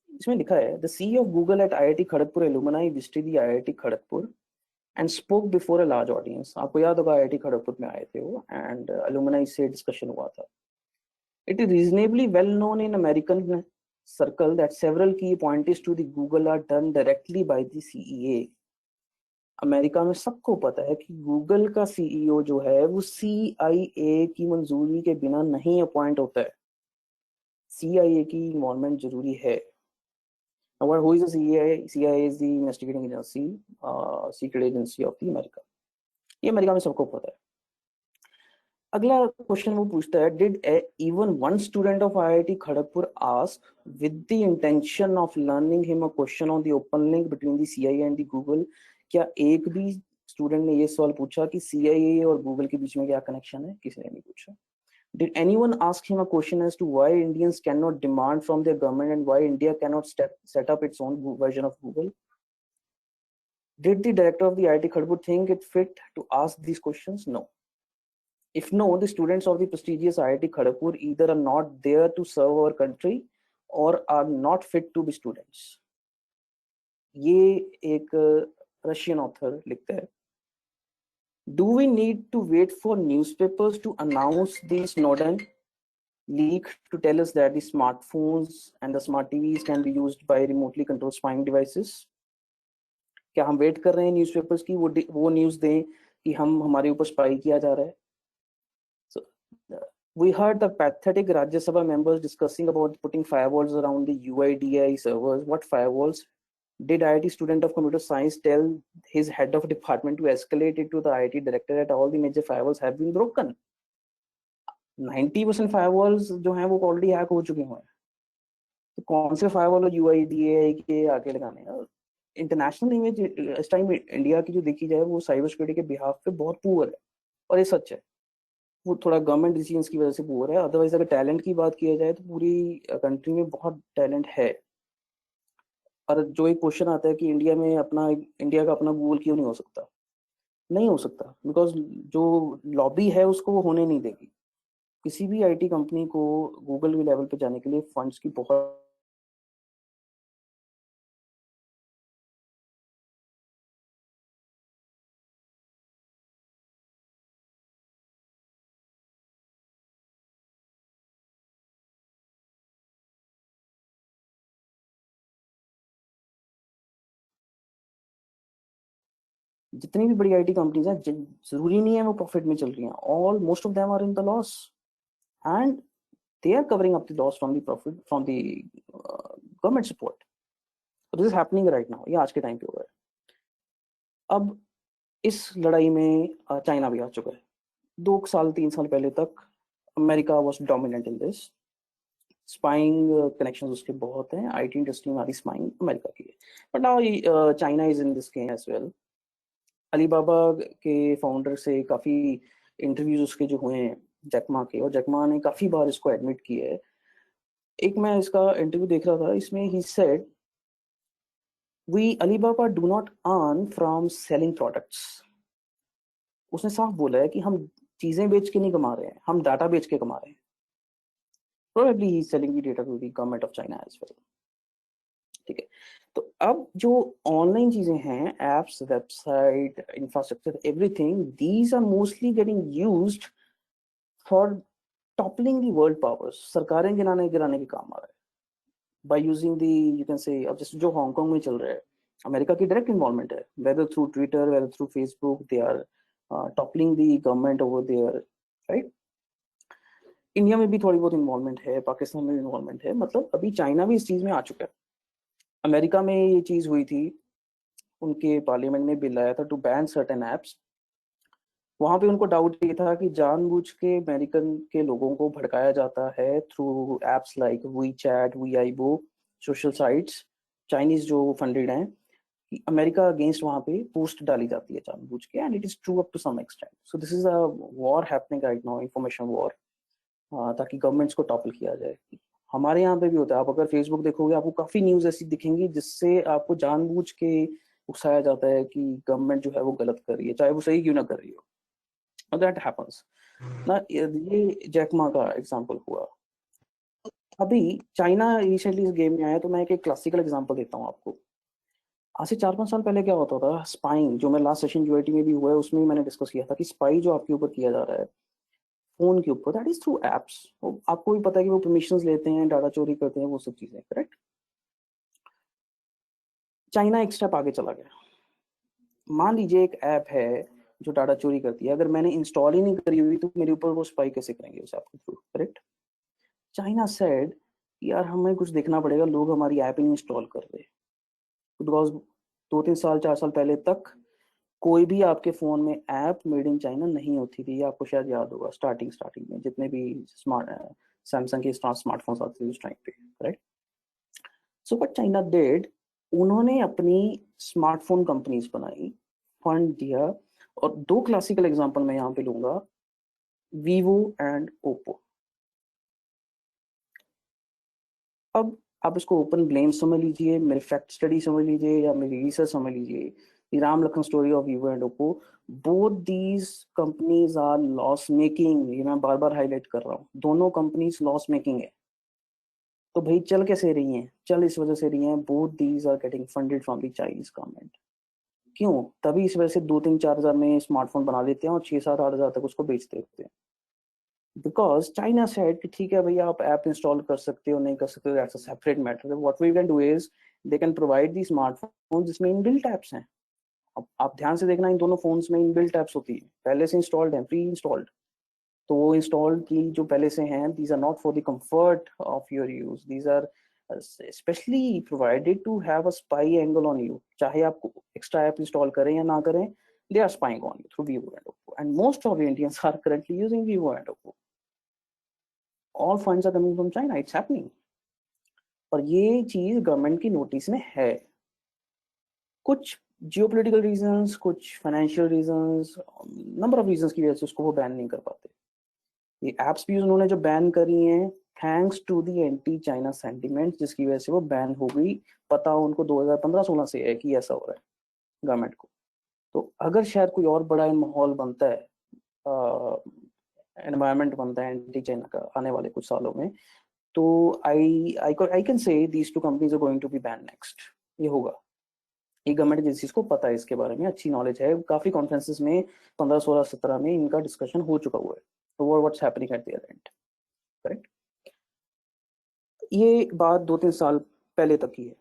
इसमें लिखा है, the CEO of Google at IIT Kharagpur alumni visited the IIT Kharagpur and spoke before a large audience. आपको याद होगा IIT खड़गपुर में आए थे वो, and alumni से डिस्कशन हुआ था। It is reasonably well known in American circle that several key appointees to the Google are done directly by the CEA. America में सबको पता है कि गूगल का CEO जो है वो CIA की मंजूरी के बिना नहीं अपॉइंट होता है। CIA की इन्वॉल्वमेंट जरूरी है। Who is the CIA? CIA is the investigating agency, secret agency of the America. ये अमेरिका में सबको पता है। अगला क्वेश्चन वो पूछता है, did even one student of IIT Kharagpur ask with the intention of learning him a question on the open link between the CIA and the Google? क्या एक भी स्टूडेंट ने ये सवाल पूछा कि CIA और गूगल के बीच में क्या कनेक्शन है? किसी ने नहीं पूछा। Did anyone ask him a question as to why Indians cannot demand from their government and why India cannot set up its own version of Google? Did the director of the IIT Kharagpur think it fit to ask these questions? No. If no, the students of the prestigious IIT Kharagpur either are not there to serve our country or are not fit to be students. ये एक Russian author लिखता है, do we need to wait for newspapers to announce the Snowden leak to tell us that the smartphones and the smart TVs can be used by remotely controlled spying devices? क्या हम wait कर रहे हैं newspapers की वो news दें कि हमारे ऊपर स्पाई किया जा रहा है? So we heard the pathetic Rajya Sabha members discussing about putting firewalls around the UIDAI servers. What firewalls? Did IIT student of computer science tell his head of department to escalate it to the IIT director that all the major firewalls have been broken? 90% firewalls जो हैं वो already hack हो चुके हैं, तो कौन से firewall UIDAI के आगे लगाने हैं? इंटरनेशनल इमेज इस टाइम इंडिया की जो देखी जाए वो साइबर सिक्योरिटी के बिहाफ पे बहुत पुअर है, और ये सच है। वो थोड़ा गवर्नमेंट डिसीजंस की वजह से पुअर है, अदरवाइज अगर टैलेंट की बात किया जाए तो पूरी कंट्री में बहुत टैलेंट है। और जो एक क्वेश्चन आता है कि इंडिया का अपना गूगल क्यों नहीं हो सकता, नहीं हो सकता बिकॉज जो लॉबी है उसको वो होने नहीं देगी। किसी भी IT कंपनी को गूगल के लेवल पे जाने के लिए फंड्स की बहुत जितनी भी बड़ी IT कंपनीज हैं जरूरी नहीं है वो प्रॉफिट में चल रही हैं, all most of them are in the loss and they are covering up the loss from the profit from the government support. So this is happening right now. ये आज के टाइम पे हो रहा है। अब इस लड़ाई में चाइना भी आ चुका है। 2 साल 3 साल पहले तक America was dominant in this, spying connections उसके बहुत हैं, IT इंडस्ट्री में आधी स्पाइंग अमेरिका की है, but now China is in this game as well. Alibaba के फाउंडर से काफी इंटरव्यूज उसके जो हुए हैं जैकमा के, और जैकमा ने काफी बार इसको एडमिट किया है। एक मैं इसका इंटरव्यू देख रहा था, इसमें he said we Alibaba do not earn from selling products. उसने साफ बोला है कि हम चीजें बेच के नहीं कमा रहे हैं, हम डाटा बेच के कमा रहे हैं। Probably he is selling the data to the government of China as well. ठीक है, तो अब जो ऑनलाइन चीजें हैं, apps, website, infrastructure, everything, these are mostly getting used for toppling the world powers. सरकारें गिराने के काम आ रहा है by using the, you can say, अब जैसे जो हांगकांग में चल रहा है, अमेरिका की डायरेक्ट इन्वॉल्वमेंट है, whether through Twitter, whether through Facebook, they are toppling the government over there, right. India में भी थोड़ी बहुत इन्वॉल्वमेंट है, पाकिस्तान में भी इन्वॉल्वमेंट है, मतलब अभी चाइना भी इस चीज में आ चुका है। अमेरिका में ये चीज हुई थी, उनके पार्लियामेंट में बिल आया था टू बैन सर्टेन एप्स। वहां पे उनको डाउट ये था कि जानबूझ के अमेरिकन के लोगों को भड़काया जाता है through apps like WeChat, Weibo, social sites, Chinese जो फंडेड हैं, अमेरिका अगेंस्ट वहां पे पोस्ट डाली जाती है जानबूझ के, and it is true up to some extent. So this is a war happening right now, information war, ताकि गवर्नमेंट्स को टॉपल किया जाए। हमारे यहाँ पे भी होता है, आप अगर फेसबुक देखोगे आपको काफी न्यूज ऐसी दिखेंगी जिससे आपको जानबूझ के उकसाया जाता है कि गवर्नमेंट जो है वो गलत कर रही है, चाहे वो सही क्यों ना कर रही हो। दैट हैपेंस ना। ये जैकमा का एग्जांपल हुआ। अभी चाइना रिसेंटली इस गेम में आया, तो मैं एक क्लासिकल एग्जांपल देता हूँ आपको। आज से 4-5 साल पहले क्या होता था, स्पाइंग, जो मैं लास्ट सेशन यूआईटी में भी हुआ है उसमें भी मैंने डिस्कस किया था कि स्पाई जो आपके ऊपर किया जा रहा है फोन के ऊपर, दैट इज थ्रू एप्स। आपको भी पता है कि वो परमिशंस लेते हैं, डाटा चोरी करते हैं, वो सब चीजें, करेक्ट। चाइना एक स्टेप आगे चला गया। मान लीजिए एक ऐप है जो डाटा चोरी करती है, अगर मैंने इंस्टॉल ही नहीं करी हुई तो मेरे ऊपर वो स्पाई कैसे करेंगे उस ऐप के थ्रू, करेक्ट। चाइना सेड यार हमें कुछ देखना पड़ेगा, लोग हमारी ऐप ही नहीं इंस्टॉल कर रहे, बिकॉज 2-3 साल 4 साल पहले तक कोई भी आपके फोन में ऐप मेड इन चाइना नहीं होती थी। आपको शायद याद होगा स्टार्टिंग में जितने भी स्मार्ट सैमसंग के स्मार्टफोन्स आते थे उस टाइम पे, right. So what China did, उन्होंने अपनी स्मार्टफोन कंपनीज बनाई, फंड दिया, और 2 क्लासिकल एग्जांपल मैं यहाँ पे लूंगा, वीवो एंड ओप्पो। अब आप इसको ओपन ब्लेम समझ लीजिए, मेरे फैक्ट स्टडी समझ लीजिए, या मेरी रिसर्च समझ लीजिए, the Ram Lakhan story of Vivo and Oppo, both these companies are loss making। ये मैं बार बार हाईलाइट कर रहा हूँ, दोनों कंपनीज लॉस मेकिंग है। तो भाई चल कैसे रही हैं? चल इस वजह से रही हैं, both these are getting funded from the Chinese government। क्यों? तभी इस वजह से 2-3-4 हजार में स्मार्टफोन बना लेते हैं और 6-7-8 हजार तक उसको बेच देते हैं। बिकॉज चाइना सेड कि ठीक है भैया आप ऐप इंस्टॉल कर सकते हो, नहीं कर सकते हो, that's a separate matter. What we can do is they can provide the smartphone जिसमें इनबिल्ट ऐप्स हैं। अब आप ध्यान से देखना, इन दोनों फोन्स में इनबिल्ट ऐप्स होती है, पहले से इंस्टॉल्ड है, प्री इंस्टॉल्ड। तो वो इंस्टॉल्ड की जो पहले से हैं, these are not for the comfort of your use, these are specially provided to have a spy angle on you. चाहे आप एक्स्ट्रा ऐप इंस्टॉल करें या ना करें, they are spying on you through Vivo and Oppo, and most of Indians are currently using Vivo and Oppo। all funds are coming from China, it's happening। और ये चीज government की notice में है। कुछ जियोपॉलिटिकल रीजंस, कुछ financial reasons, number of reasons की वजह से उसको वो बैन नहीं कर पाते। ये एप्स भी उन्होंने जो बैन करी हैं thanks to the anti China sentiment, जिसकी वजह से वो बैन हो गई। पता उनको 2015-16 से है कि ऐसा हो रहा है गवर्नमेंट को। तो अगर शायद कोई और बड़ा माहौल बनता है, एनवायरमेंट बनता है एंटी चाइना का आने वाले कुछ सालों में, तो I can say these 2 companies are going to be ban next. ये होगा। ये गवर्नमेंट एजेंसीज को पता है, इसके बारे में अच्छी नॉलेज है, काफी कॉन्फ्रेंसेस में 15, 16, 17 में इनका डिस्कशन हो चुका हुआ है। तो what's happening at the end, correct. ये बात 2-3 साल पहले तक की है।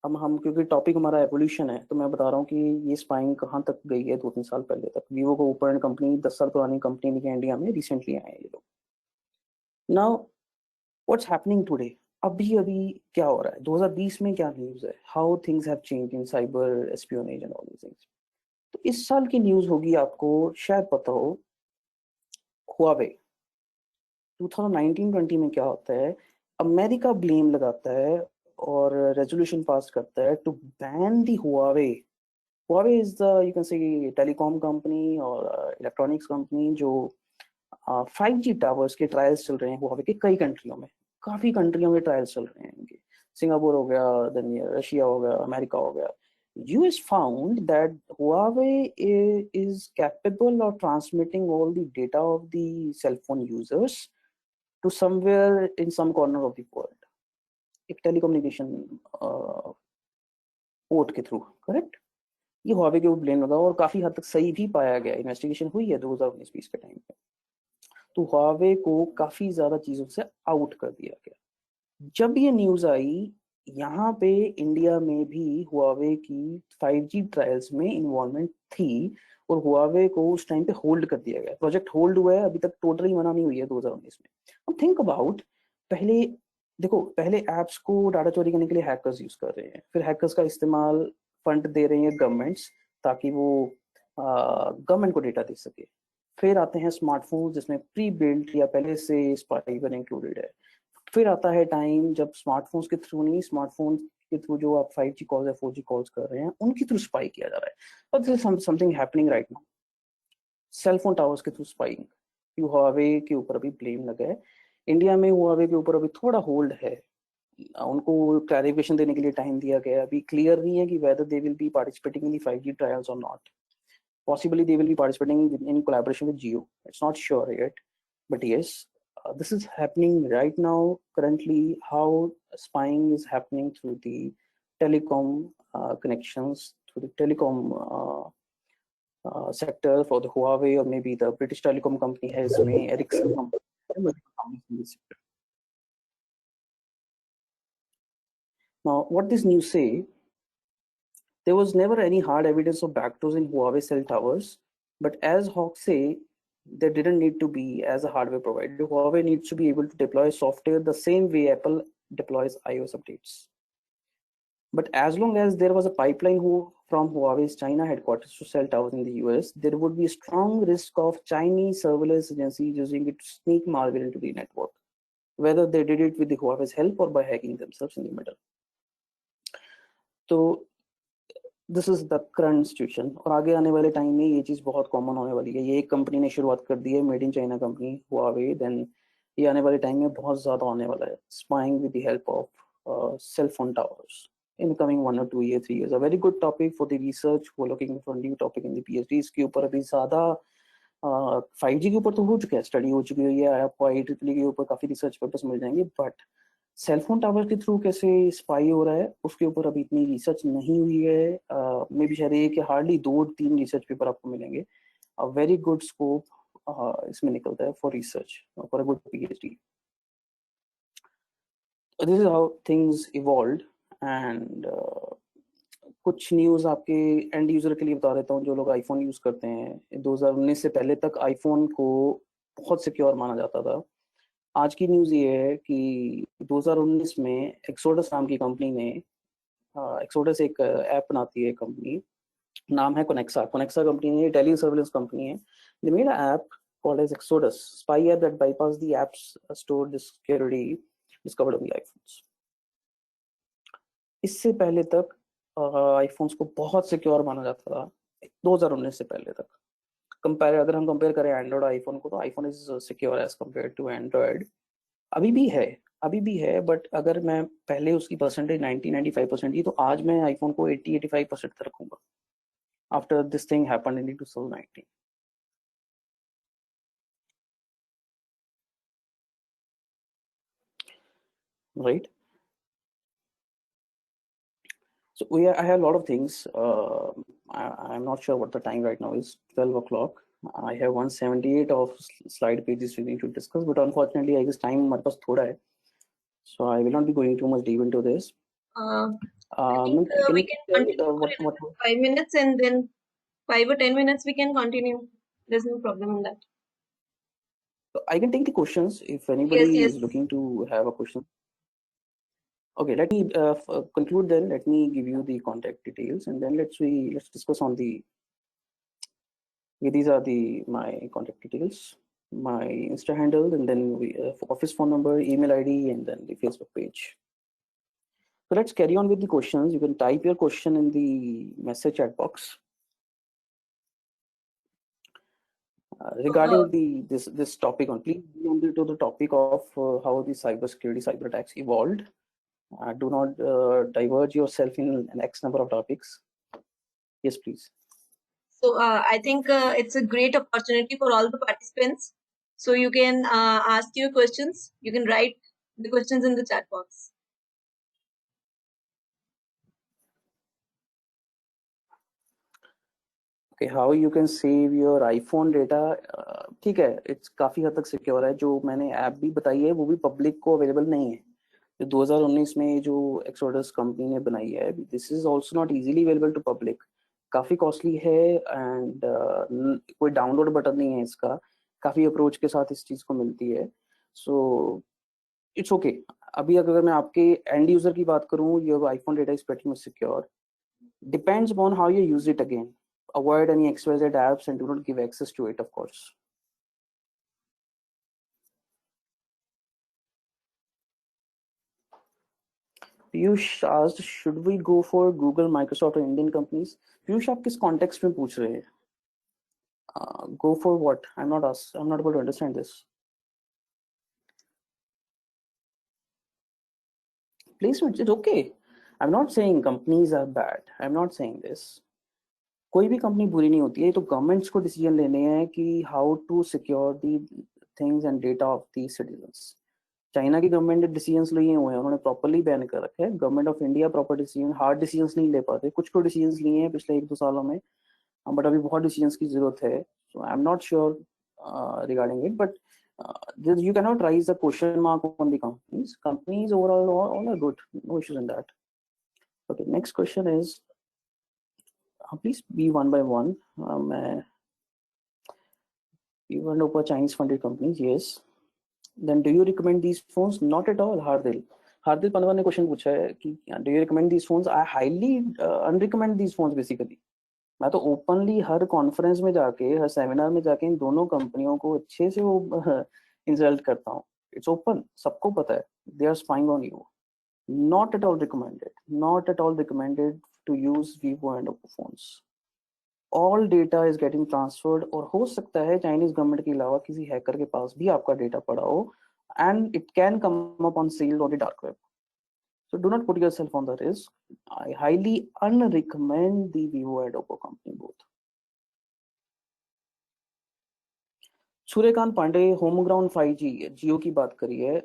अब हम क्योंकि टॉपिक हमारा एवोल्यूशन है, तो मैं बता रहा हूँ कि ये स्पाइंग कहाँ तक गई है 2-3 साल पहले तक। वीवो को ऊपर कंपनी 10 साल पुरानी कंपनी नहीं है इंडिया में, रिसेंटली आए हैं ये लोग। नाउ व्हाट्स हैपनिंग टुडे, अभी अभी क्या हो रहा है 2020 में, क्या न्यूज है, how things have changed in cyber espionage and all these things. तो इस साल की न्यूज होगी, आपको शायद पता हो, हुआवे 2019-20 में क्या होता है, अमेरिका ब्लेम लगाता है और रेजोल्यूशन पास करता है to ban the Huawei. Huawei is the, you can say, telecom company और इलेक्ट्रॉनिक्स कंपनी जो 5G टावर्स के ट्रायल्स चल रहे हैं हुआवे के कई कंट्रियों में, काफी कंट्रियों में ट्रायल्स चल रहे हैं इनके। सिंगापुर हो गया, देन रशिया हो गया, अमेरिका हो गया। US found that Huawei is capable of transmitting all the data of the cell phone users to somewhere in some corner of the world, एक टेलीकम्युनिकेशन पोर्ट के थ्रू, करेक्ट। ये Huawei के ऊपर blame लगा और काफी हद तक सही भी पाया गया, इन्वेस्टिगेशन हुई है 2019-20 के टाइम पे। तो Huawei को काफी ज्यादा चीजों से आउट कर दिया गया। जब ये न्यूज आई, यहाँ पे इंडिया में भी Huawei की 5G ट्रायल्स में इन्वॉल्वमेंट थी और Huawei को उस टाइम पे होल्ड कर दिया गया। प्रोजेक्ट होल्ड हुआ है, अभी तक टोटली मना नहीं हुई है 2019 में। अब थिंक अबाउट, पहले देखो, पहले ऐप्स को डाटा चोरी करने के लिए हैकर्स यूज कर रहे हैं, फिर हैकर्स का इस्तेमाल फंड दे रही हैं गवर्नमेंट्स ताकि वो गवर्नमेंट को डेटा दे सके। फिर आते हैं स्मार्टफोन जिसमें प्री बिल्ट या पहले से स्पाईवेयर इंक्लूडेड है। फिर आता है टाइम जब स्मार्टफोन्स के थ्रू नहीं, स्मार्टफोन के थ्रू जो आप 5G कॉल्स या 4G कॉल्स कर रहे हैं उनके थ्रू स्पाई किया जा रहा है। और this is something happening right now. Cellphone towers के थ्रू स्पाइंग, हुआवे के ऊपर अभी ब्लेम लगा है। इंडिया में हुआवे के ऊपर अभी थोड़ा होल्ड है, उनको क्लैरिफिकेशन देने के लिए टाइम दिया गया। अभी क्लियर नहीं है कि whether they will be participating in the 5G trials और not. Possibly they will be participating in collaboration with Jio. It's not sure yet, but yes, this is happening right now. Currently, how spying is happening through the telecom connections, through the telecom sector for the Huawei or maybe the British telecom company has made Ericsson company. Now, what this news say? There was never any hard evidence of backdoors in Huawei cell towers, but as Hawk say, there didn't need to be as a hardware provider. Huawei needs to be able to deploy software the same way Apple deploys iOS updates. But as long as there was a pipeline from Huawei's China headquarters to cell towers in the US, there would be a strong risk of Chinese surveillance agencies using it to sneak malware into the network, whether they did it with the Huawei's help or by hacking themselves in the middle. So this is the current situation. और आगे आने वाले time में ये चीज़ बहुत common होने वाली है। ये एक कंपनी ने शुरुआत कर दी है, made in China company Huawei, then ये आने वाले टाइम में बहुत ज़्यादा होने वाला है। Spying with the help of cell phone towers in coming 1 or 2 years 3 years। A very good topic for the research who are looking for new topic in the PhD। इसके ऊपर अभी ज़्यादा 5G के ऊपर तो हो चुका है, स्टडी हो चुकी है, आपको IEEE के ऊपर काफ़ी रिसर्च पेपर्स मिल जाएंगे, बट सेलफोन टावर के थ्रू कैसे स्पाई हो रहा है उसके ऊपर अभी इतनी रिसर्च नहीं हुई है। मे बी शायद एक या हार्डली 2-3 रिसर्च पेपर आपको मिलेंगे। अ वेरी गुड स्कोप इसमें निकलता है for research, for a good PhD। This is how things evolved. And कुछ न्यूज़ आपके एंड यूजर के लिए बता देता हूँ। जो लोग आईफोन यूज करते हैं, 2019 से पहले तक आईफोन को बहुत सिक्योर माना जाता था। आज की न्यूज़ ये है कि 2019 में एक्सोडस नाम की कंपनी ने, एक्सोडस एक ऐप बनाती है कंपनी, नाम है कोनेक्सा। कोनेक्सा कंपनी ने, टेली सर्विलेंस कंपनी है, they made a app called as Exodus, spy app that bypass the apps stored the security discovered on the iPhones. इससे पहले तक आईफोन्स को बहुत सिक्योर माना जाता था, 2019 से पहले तक। अगर हम कंपेयर करें एंड्रॉइड आईफोन को, तो iPhone is secure as compare to Android. अभी भी है, बट अगर मैं पहले उसकी परसेंटेज 90-95% थी, तो आज मैं आईफोन को 80-85% तक रखूंगा after this thing happened in 2019। Right, so I have a lot of things. I'm not sure what the time right now is, 12 o'clock. I have 178 of slide pages we need to discuss, but unfortunately I guess time हमारे पास थोड़ा है, so I will not be going too much deep into this. I think we can continue for 5 minutes, and then 5 or 10 minutes we can continue. There's no problem in that. I can take the questions if anybody Yes. is looking to have a question. Okay, let me conclude then. Let me give you the contact details, and then let's discuss on the. Okay, these are my contact details, my Insta handle, and then office phone number, email ID, and then the Facebook page. So let's carry on with the questions. You can type your question in the message chat box. Regarding this topic on, please be on to the topic of how the cyber attacks evolved. Do not diverge yourself in an X number of topics. Yes, please. So I think it's a great opportunity for all the participants. So you can ask your questions. You can write the questions in the chat box. Okay, how you can save your iPhone data? ठीक है, it's काफी हद तक secure है। जो मैंने app भी बताई है वो भी पब्लिक को अवेलेबल नहीं है। जो 2019 में जो एक्सोडस कंपनी ने बनाई है, this is also not easily available to public. काफी कॉस्टली है, एंड कोई डाउनलोड बटन नहीं है इसका, काफी अप्रोच के साथ इस चीज को मिलती है। So it's okay. अभी अगर मैं आपके एंड यूजर की बात करूं, your iPhone data is pretty much secure, depends upon how you use it again. Avoid any XYZ apps and do not give access to it, of course. Piyush asked, should we go for Google, Microsoft or Indian companies? Piyush, आप किस context में पूछ रहे हैं? Go for what? I'm not able to understand this. Placements, it's okay. I'm not saying companies are bad. I'm not saying this. कोई भी company बुरी नहीं होती है, तो गवर्नमेंट्स को डिसीजन लेने हैं कि how to secure the things and data of the citizens. China की गवर्नमेंट ने डिसीजंस लिए हुए हैं, उन्होंने प्रॉपर्ली बैन कर रखे हैं। Government of India proper decision, hard decisions नहीं ले पाते, कुछ को डिसीजंस लिए हैं पिछले 1-2 सालों में, बट अभी बहुत डिसीजंस की जरूरत है। So I am not sure regarding it, but you cannot raise a question mark on the companies. Companies overall all are good, no issues in that. Okay, next question is, please be one by one. Even over Chinese funded companies, yes. Then do you recommend these phones? Not at all. Hardil Panwar ने question पूछा है कि do you recommend these phones? I highly unrecommend these phones basically. मैं तो openly हर conference में जाके, हर seminar में जाके इन दोनों कंपनियों को अच्छे से वो इंसल्ट करता हूँ। इट्स ओपन, सबको पता है, they are spying on you. Not at all recommended to use Vivo and Oppo phones. All data is getting transferred, और हो सकता है चाइनीज गवर्नमेंट के अलावा किसी हैकर के पास भी आपका डेटा पड़ा हो, and it can come up on sale on the dark web. So do not put yourself on the risk. I highly unrecommend the Vivo and Oppo company both. Suryakant Pandey, home ground 5G Jio की बात करी है।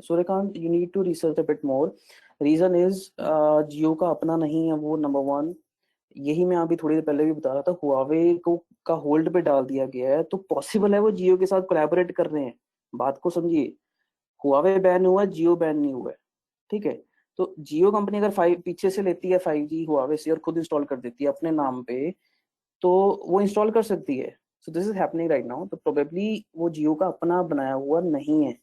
Suryakant, you need to research a bit more. Reason is Jio का अपना नहीं है वो, number 1। यही मैं अभी थोड़ी देर पहले भी बता रहा था, हुआवे को का होल्ड पे डाल दिया गया है, तो पॉसिबल है वो जियो के साथ कोलैबोरेट कर रहे हैं। बात को समझिए, हुआवे बैन हुआ, जियो बैन नहीं हुआ है, ठीक है। तो जियो कंपनी अगर पीछे से लेती है 5G हुआवे से और खुद इंस्टॉल कर देती है अपने नाम पे, तो वो इंस्टॉल कर सकती है। सो this is happening right now, तो प्रोबेबली वो जियो का अपना बनाया हुआ नहीं है।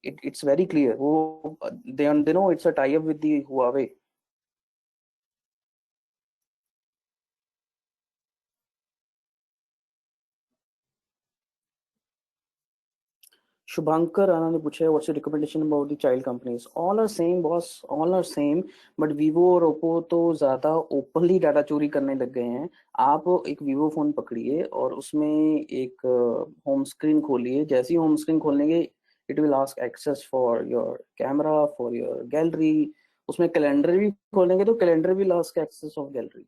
इट्स वेरी क्लियर, वो they know it's a tie up with the Huawei. Shubhankar Rana ने पूछा है, what's your recommendation about the child companies? All are same boss, all are same, but Vivo और ओप्पो तो ज्यादा ओपनली डाटा चोरी करने लग गए हैं। आप एक वीवो फोन पकड़िए और उसमें एक होम स्क्रीन खोलिए, जैसे ही होम स्क्रीन खोलेंगे it will ask access for your camera, for your gallery. उसमें कैलेंडर भी खोलेंगे तो calendar will ask access of gallery,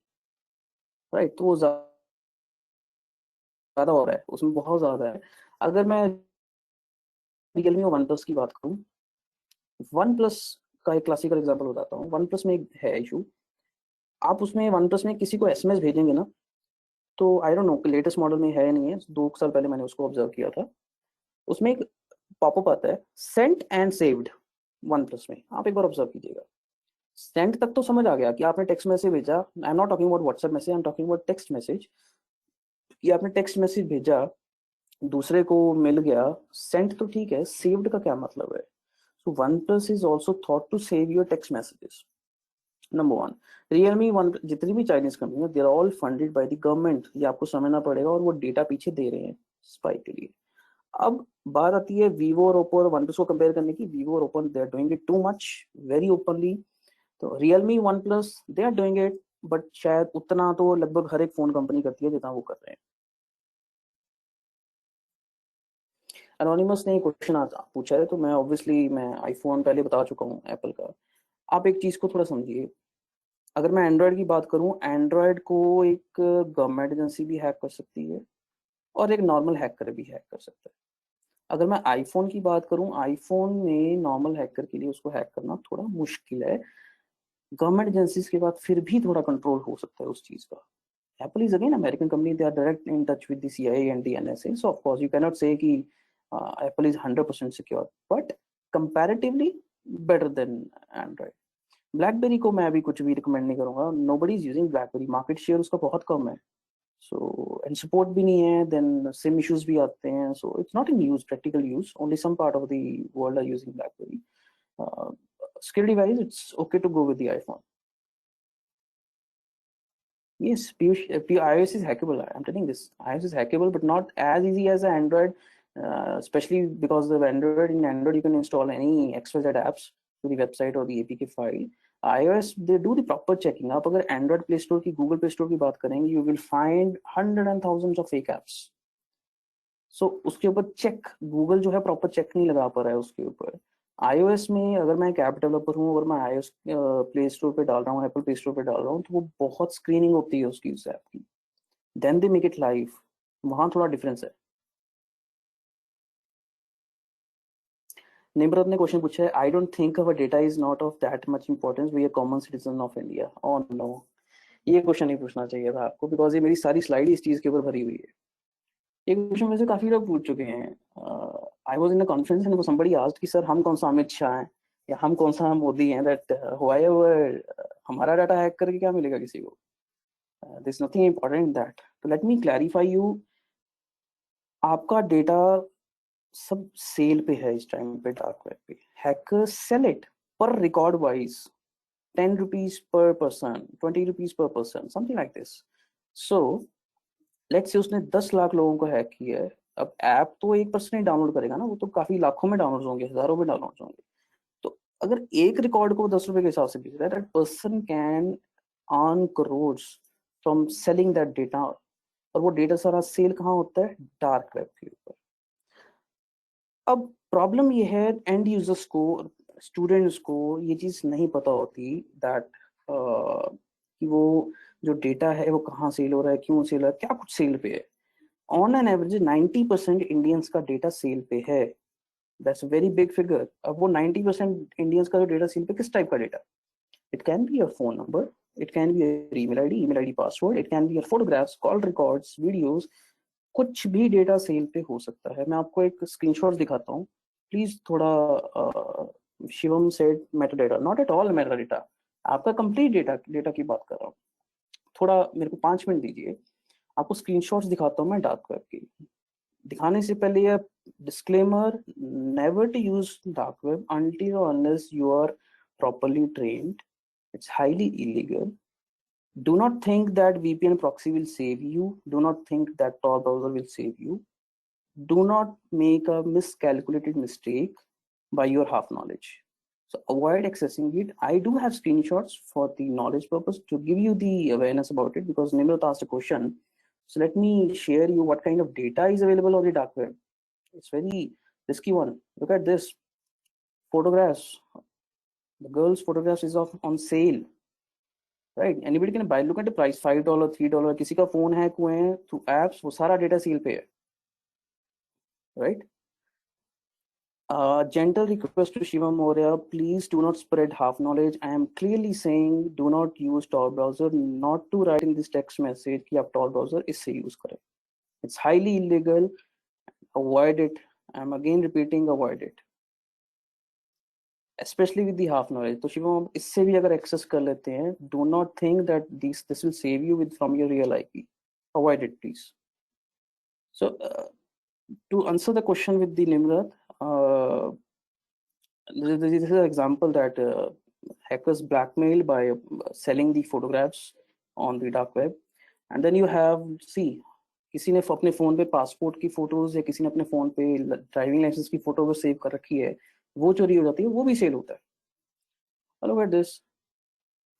right. तो वो ज्यादा हो रहा है, उसमें बहुत ज्यादा है। अगर मैं रियलमी और वन प्लस की बात करूं, वन प्लस का एक क्लासिकल एग्जांपल बताता हूँ। वन प्लस में एक है इशू, आप उसमें वन प्लस में किसी को एसएमएस भेजेंगे ना, तो I don't know latest model में है नहीं है, 2 साल पहले मैंने उसको ऑब्जर्व किया था, उसमें एक पॉपअप आता है sent and saved. OnePlus में आप एक बार ऑब्जर्व कीजिएगा। सेंट तक तो समझ आ गया कि आपने टेक्स्ट मैसेज भेजा, आई am not talking about WhatsApp message, I am talking about text message, कि आपने टेक्स्ट मैसेज भेजा, दूसरे को मिल गया, सेंट तो ठीक है, सेव्ड का क्या मतलब है? So OnePlus is also thought to save your text messages. Number 1, Realme, one, जितनी भी चाइनीज कंपनी है, they are all funded by the government, ये आपको समझना पड़ेगा, और वो डेटा पीछे दे रहे हैं स्पाई के लिए। अब बात आती है वीवो और ओप्पो और वन प्लस को कंपेयर करने की। वीवो और Oppo they are doing it too much, very openly. तो Realme, OnePlus, they are doing it, but शायद उतना तो लगभग हर एक फोन कंपनी करती है जितना वो कर रहे हैं। एनोनिमस ने क्वेश्चन पूछा है, तो मैं ऑब्वियसली मैं आईफोन पहले बता चुका हूँ एप्पल का। आप एक चीज को थोड़ा समझिए, अगर मैं एंड्रॉयड की बात करूं, एंड्रॉयड को एक गवर्नमेंट एजेंसी भी हैक कर सकती है और एक नॉर्मल हैकर भी हैक कर सकता है। अगर मैं आईफोन की बात करूं, आईफोन में नॉर्मल हैकर के लिए उसको हैक करना थोड़ा मुश्किल है, गवर्नमेंट एजेंसीज के बाद फिर भी थोड़ा कंट्रोल हो सकता है उस चीज का। Apple is again American company, they are direct in touch with the CIA and the NSA, so of course you cannot say कि Apple is 100% secure, but comparatively better than Android. BlackBerry को मैं अभी कुछ भी recommend नहीं करूंगा, nobody is using BlackBerry, market share उसका बहुत कम है, So and support भी नहीं है, then SIM issues भी आते हैं. So it's not in use, practical use. Only some part of the world are using BlackBerry. Security wise, it's okay to go with the iPhone. Yes, Piyush, iOS is hackable. I'm telling this. iOS is hackable, but not as easy as Android, especially because of Android. In Android, you can install any XYZ apps to the website or the APK file. iOS, they do the proper checking. आप अगर Android Play Store की, Google Play Store की बात करेंगे, you will find hundreds and thousands of fake apps. So उसके ऊपर check, Google जो है proper check नहीं लगा पा रहा है उसके ऊपर. iOS में अगर मैं एक ऐप डेवलपर हूँ, अगर मैं iOS प्ले स्टोर पे डाल रहा हूँ, एप्पल प्ले स्टोर पे डाल रहा हूँ, तो वो बहुत स्क्रीनिंग होती है उसकी, उस ऐप की. Then they make it live. वहां थोड़ा डिफरेंस है. निम्रत ने क्वेश्चन पूछा है, I don't think our data is not of that much importance, we are common citizen of India. Oh no, ये क्वेश्चन नहीं पूछना चाहिए था आपको, बिकॉज ये मेरी सारी स्लाइड इस चीज के ऊपर भरी हुई है. ये क्वेश्चन में से काफी लोग पूछ चुके हैं. I was in a conference and somebody asked कि सर हम कौन सा अमित शाह हैं या हम कौन सा मोदी हैं, दैट व्हाटएवर हमारा डाटा हैक करके क्या मिलेगा किसी को. There is nothing important in that. तो लेट मी क्लैरिफाई यू. आपका डेटा सब सेल पे है इस टाइम पे डार्क वेब पे. Hackers sell it per record wise, 10 rupees per person, 20 rupees per person, something like this. So let's say उसने 10 लाख लोगों को हैक किया है. अब ऐप तो एक पर्सन ही डाउनलोड करेगा ना, वो तो काफी लाखों में डाउनलोड होंगे, हजारों में डाउनलोड होंगे. तो अगर एक रिकॉर्ड को 10 रुपए के हिसाब से बेच रहा है, that person can earn crores from selling that data. और वो डेटा सारा सेल कहाँ होता है? डार्क वेब के ऊपर. अब प्रॉब्लम ये है, एंड यूजर्स को, स्टूडेंट्स को ये चीज नहीं पता होती दैट कि वो जो डेटा है वो कहाँ सेल हो रहा है, क्यों सेल हो रहा है, क्या कुछ सेल पे है. ऑन एन एवरेज 90% इंडियंस का डेटा सेल पे है. That's a very big figure. अब वो 90% इंडियंस का जो डेटा सेल पे, किस टाइप का data? It can be your phone number, it can be your email ID password, it can be your photographs, call records, videos. कुछ भी data cell पे हो सकता है. मैं आपको एक स्क्रीनशॉट दिखाता हूँ प्लीज. थोड़ा Shivam said metadata, not at all metadata. आपका कंप्लीट डेटा की बात कर रहा हूँ. थोड़ा मेरे को 5 मिनट दीजिए, आपको स्क्रीनशॉट्स दिखाता हूँ मैं डार्क वेब की. दिखाने से पहले ये disclaimer, never to use dark web until or unless you are properly trained. It's highly illegal. Do not think that VPN proxy will save you. Do not think that Tor browser will save you. Do not make a miscalculated mistake by your half knowledge. So avoid accessing it. I do have screenshots for the knowledge purpose to give you the awareness about it, because Nimrod asked a question. So let me share you what kind of data is available on the dark web. It's very risky one. Look at this. Photographs. The girl's photographs is on sale. Right? Anybody can buy. Look at the price, $5, $3. किसी का phone hack हुए हैं through apps, वो सारा data sale पे है. Right? Gentle request to Shivam Maurya, please do not spread half knowledge. I am clearly saying do not use Tor browser, not to write in this text message कि आप Tor browser इससे use करें. It's highly illegal. Avoid it. I'm again repeating, avoid it. Especially with the half knowledge. तो शिवम, इससे भी अगर access कर लेते हैं, do not think that this will save you from your real IP. Avoid it, please. So to answer the question with the Nimrod, this is an example that hackers blackmail by selling the photographs on the dark web. And then you have, see, किसी ने अपने phone पे passport की photos या किसी ने अपने phone पे ड्राइविंग लाइसेंस की फोटो सेव कर रखी है, वो चोरी हो जाती है, वो भी सेल होता है. Look at this.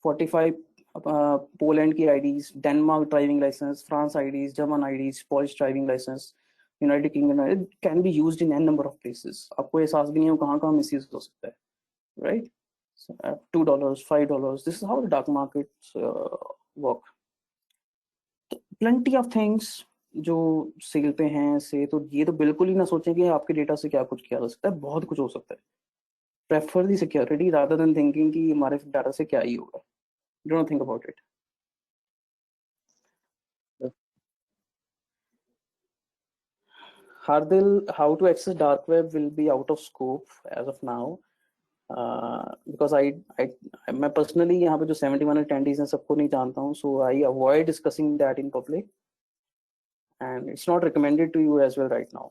45 पोलैंड की IDs, Denmark driving license, France IDs, German IDs, Polish driving license, United Kingdom. It can be used in an number of places. आपको एहसास भी नहीं हो कहाँ मिसयूज हो सकता है. Right? $2, $5. This is how the dark markets work. Plenty of things जो सेल पे हैं से, तो ये तो बिल्कुल ही ना सोचें कि आपके डेटा से क्या कुछ किया जा सकता है. बहुत कुछ हो सकता है. प्रेफर दी सिक्योरिटी रादर देन थिंकिंग कि हमारे डाटा से क्या ही होगा. Don't think about it. Hardil, how to access dark web will be out of scope as of now. Because मैं personally यहाँ पे जो 71 attendees हैं सबको नहीं जानता हूँ, so I avoid discussing that in public. and it's not recommended to you as well right now.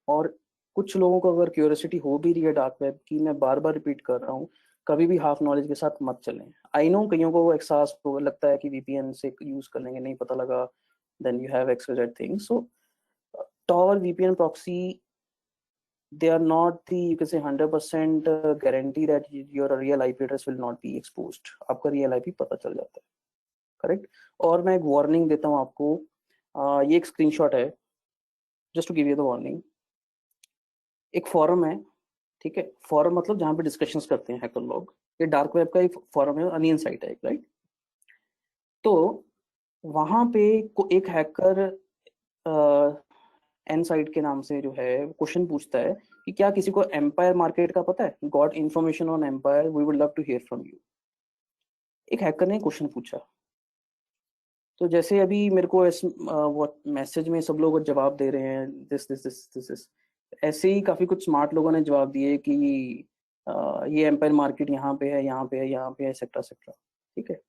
और कुछ लोगों को अगर क्यूरियोसिटी हो भी रही है डार्क वेब की, मैं बार बार रिपीट कर रहा हूँ, कभी भी हाफ नॉलेज के साथ मत चलें. आई नो कईयों को एहसास लगता है कि वीपीएन से यूज कर लेंगे, नहीं पता लगा, then you have excluded things. So Tor VPN proxy, they are not the, you can say 100% guarantee that your real IP address will not be exposed. आपका real IP पता चल जाता है, करेक्ट. और मैं एक वार्निंग देता हूँ आपको, ये एक स्क्रीनशॉट है, just to give you the warning. एक फॉरम है, ठीक है, फॉरम मतलब जहाँ पे डिस्कशंस करते हैं हैकर लोग. ये डार्क वेब का एक फॉरम है, अनियन साइट है, राइट. तो वहाँ पे एक हैकर एन साइट के नाम से जो है क्वेश्चन पूछता है कि क्या किसी को एम्पायर मार्केट का पता है, got information on empire, we would love to hear from you. एक हैकर ने क्वेश्चन पूछा. तो जैसे अभी मेरे को मैसेज में सब लोग जवाब दे रहे हैं this this this this this, ऐसे ही काफी कुछ स्मार्ट लोगों ने जवाब दिए कि ये एम्पायर मार्केट यहाँ पे है, यहाँ पे है, यहाँ पे है, एक्सेट्रा एक्सेट्रा. ठीक है.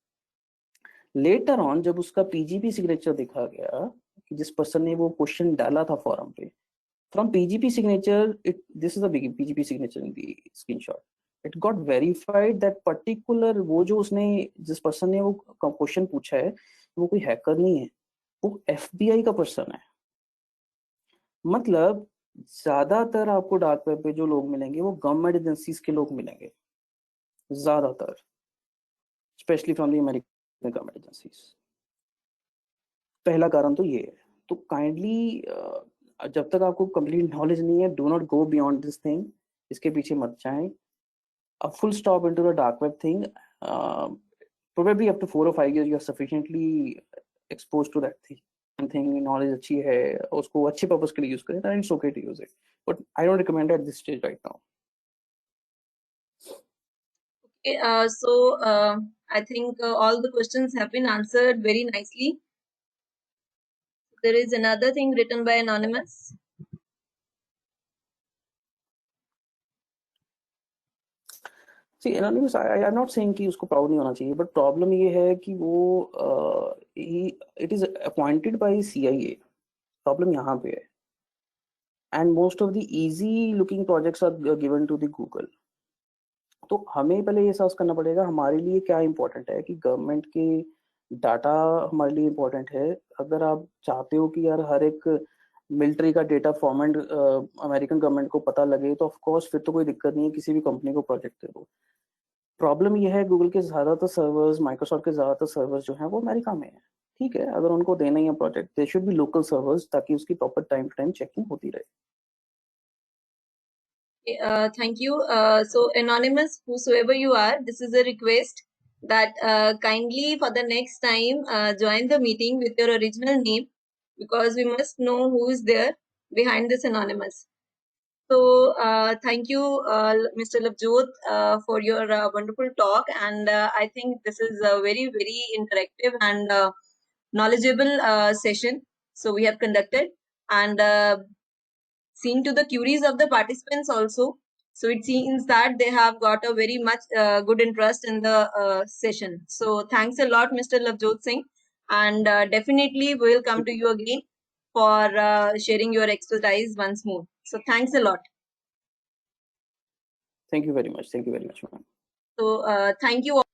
लेटर ऑन जब उसका पीजीपी सिग्नेचर देखा गया कि जिस पर्सन ने वो क्वेश्चन डाला था फॉरम पे, from PGP signature, this is the PGP signature in the screenshot, it got verified that particular वो जो उसने जिस पर्सन ने वो क्वेश्चन पूछा है वो कोई हैकर नहीं है, वो एफबीआई का पर्सन है. मतलब ज्यादातर आपको डार्क वेब पे जो लोग मिलेंगे वो गवर्नमेंट एजेंसीज के लोग मिलेंगे ज्यादातर, specially from the American government agencies. पहला कारण तो ये है. तो काइंडली जब तक आपको कंप्लीट नॉलेज नहीं है, do not go beyond this thing, इसके पीछे मत जाएं. A full stop into the dark web thing. Probably up to 4 or 5 years, you are sufficiently exposed to that thing. Something knowledge अच्छी है, उसको अच्छे पर्पस के लिए यूज करें, then it's okay to use it. But I don't recommend it at this stage right now. Okay, so I think all the questions have been answered very nicely. There is another thing written by Anonymous. See, Anonymous, I'm not saying कि उसको proud नहीं होना चाहिए, but problem ये है कि वो it is appointed by CIA. Problem यहाँ पे है. And most of the easy looking projects are given to the Google. तो हमें पहले ये एहसास करना पड़ेगा हमारे लिए क्या इंपॉर्टेंट है, कि गवर्नमेंट के डाटा हमारे लिए इंपॉर्टेंट है. अगर आप चाहते हो कि यार हर एक मिलिट्री का डेटा फॉर्मेट अमेरिकन गवर्नमेंट को पता लगे, तो ऑफ कोर्स फिर तो कोई दिक्कत नहीं है, किसी भी कंपनी को प्रोजेक्ट दे दो. प्रॉब्लम ये है गूगल के ज्यादातर सर्वर्स, माइक्रोसॉफ्ट के ज्यादातर सर्वर्स जो हैं वो अमेरिका में है. ठीक है, अगर उनको देना ही है project, they should be local servers, ताकि उसकी proper time to time checking होती रहे. Thank you. So Anonymous, whosoever you are, this is a request that kindly for the next time join the meeting with your original name, because we must know who is there behind this Anonymous. So thank you, Mr. Labjot, for your wonderful talk, and I think this is a very, very interactive and knowledgeable session. So we have conducted and seen to the queries of the participants also. So it seems that they have got a very much good interest in the session. So thanks a lot, Mr. Labjot Singh, and definitely we will come to you again for sharing your expertise once more. So thanks a lot. Thank you very much. Thank you very much, ma'am. So thank you all.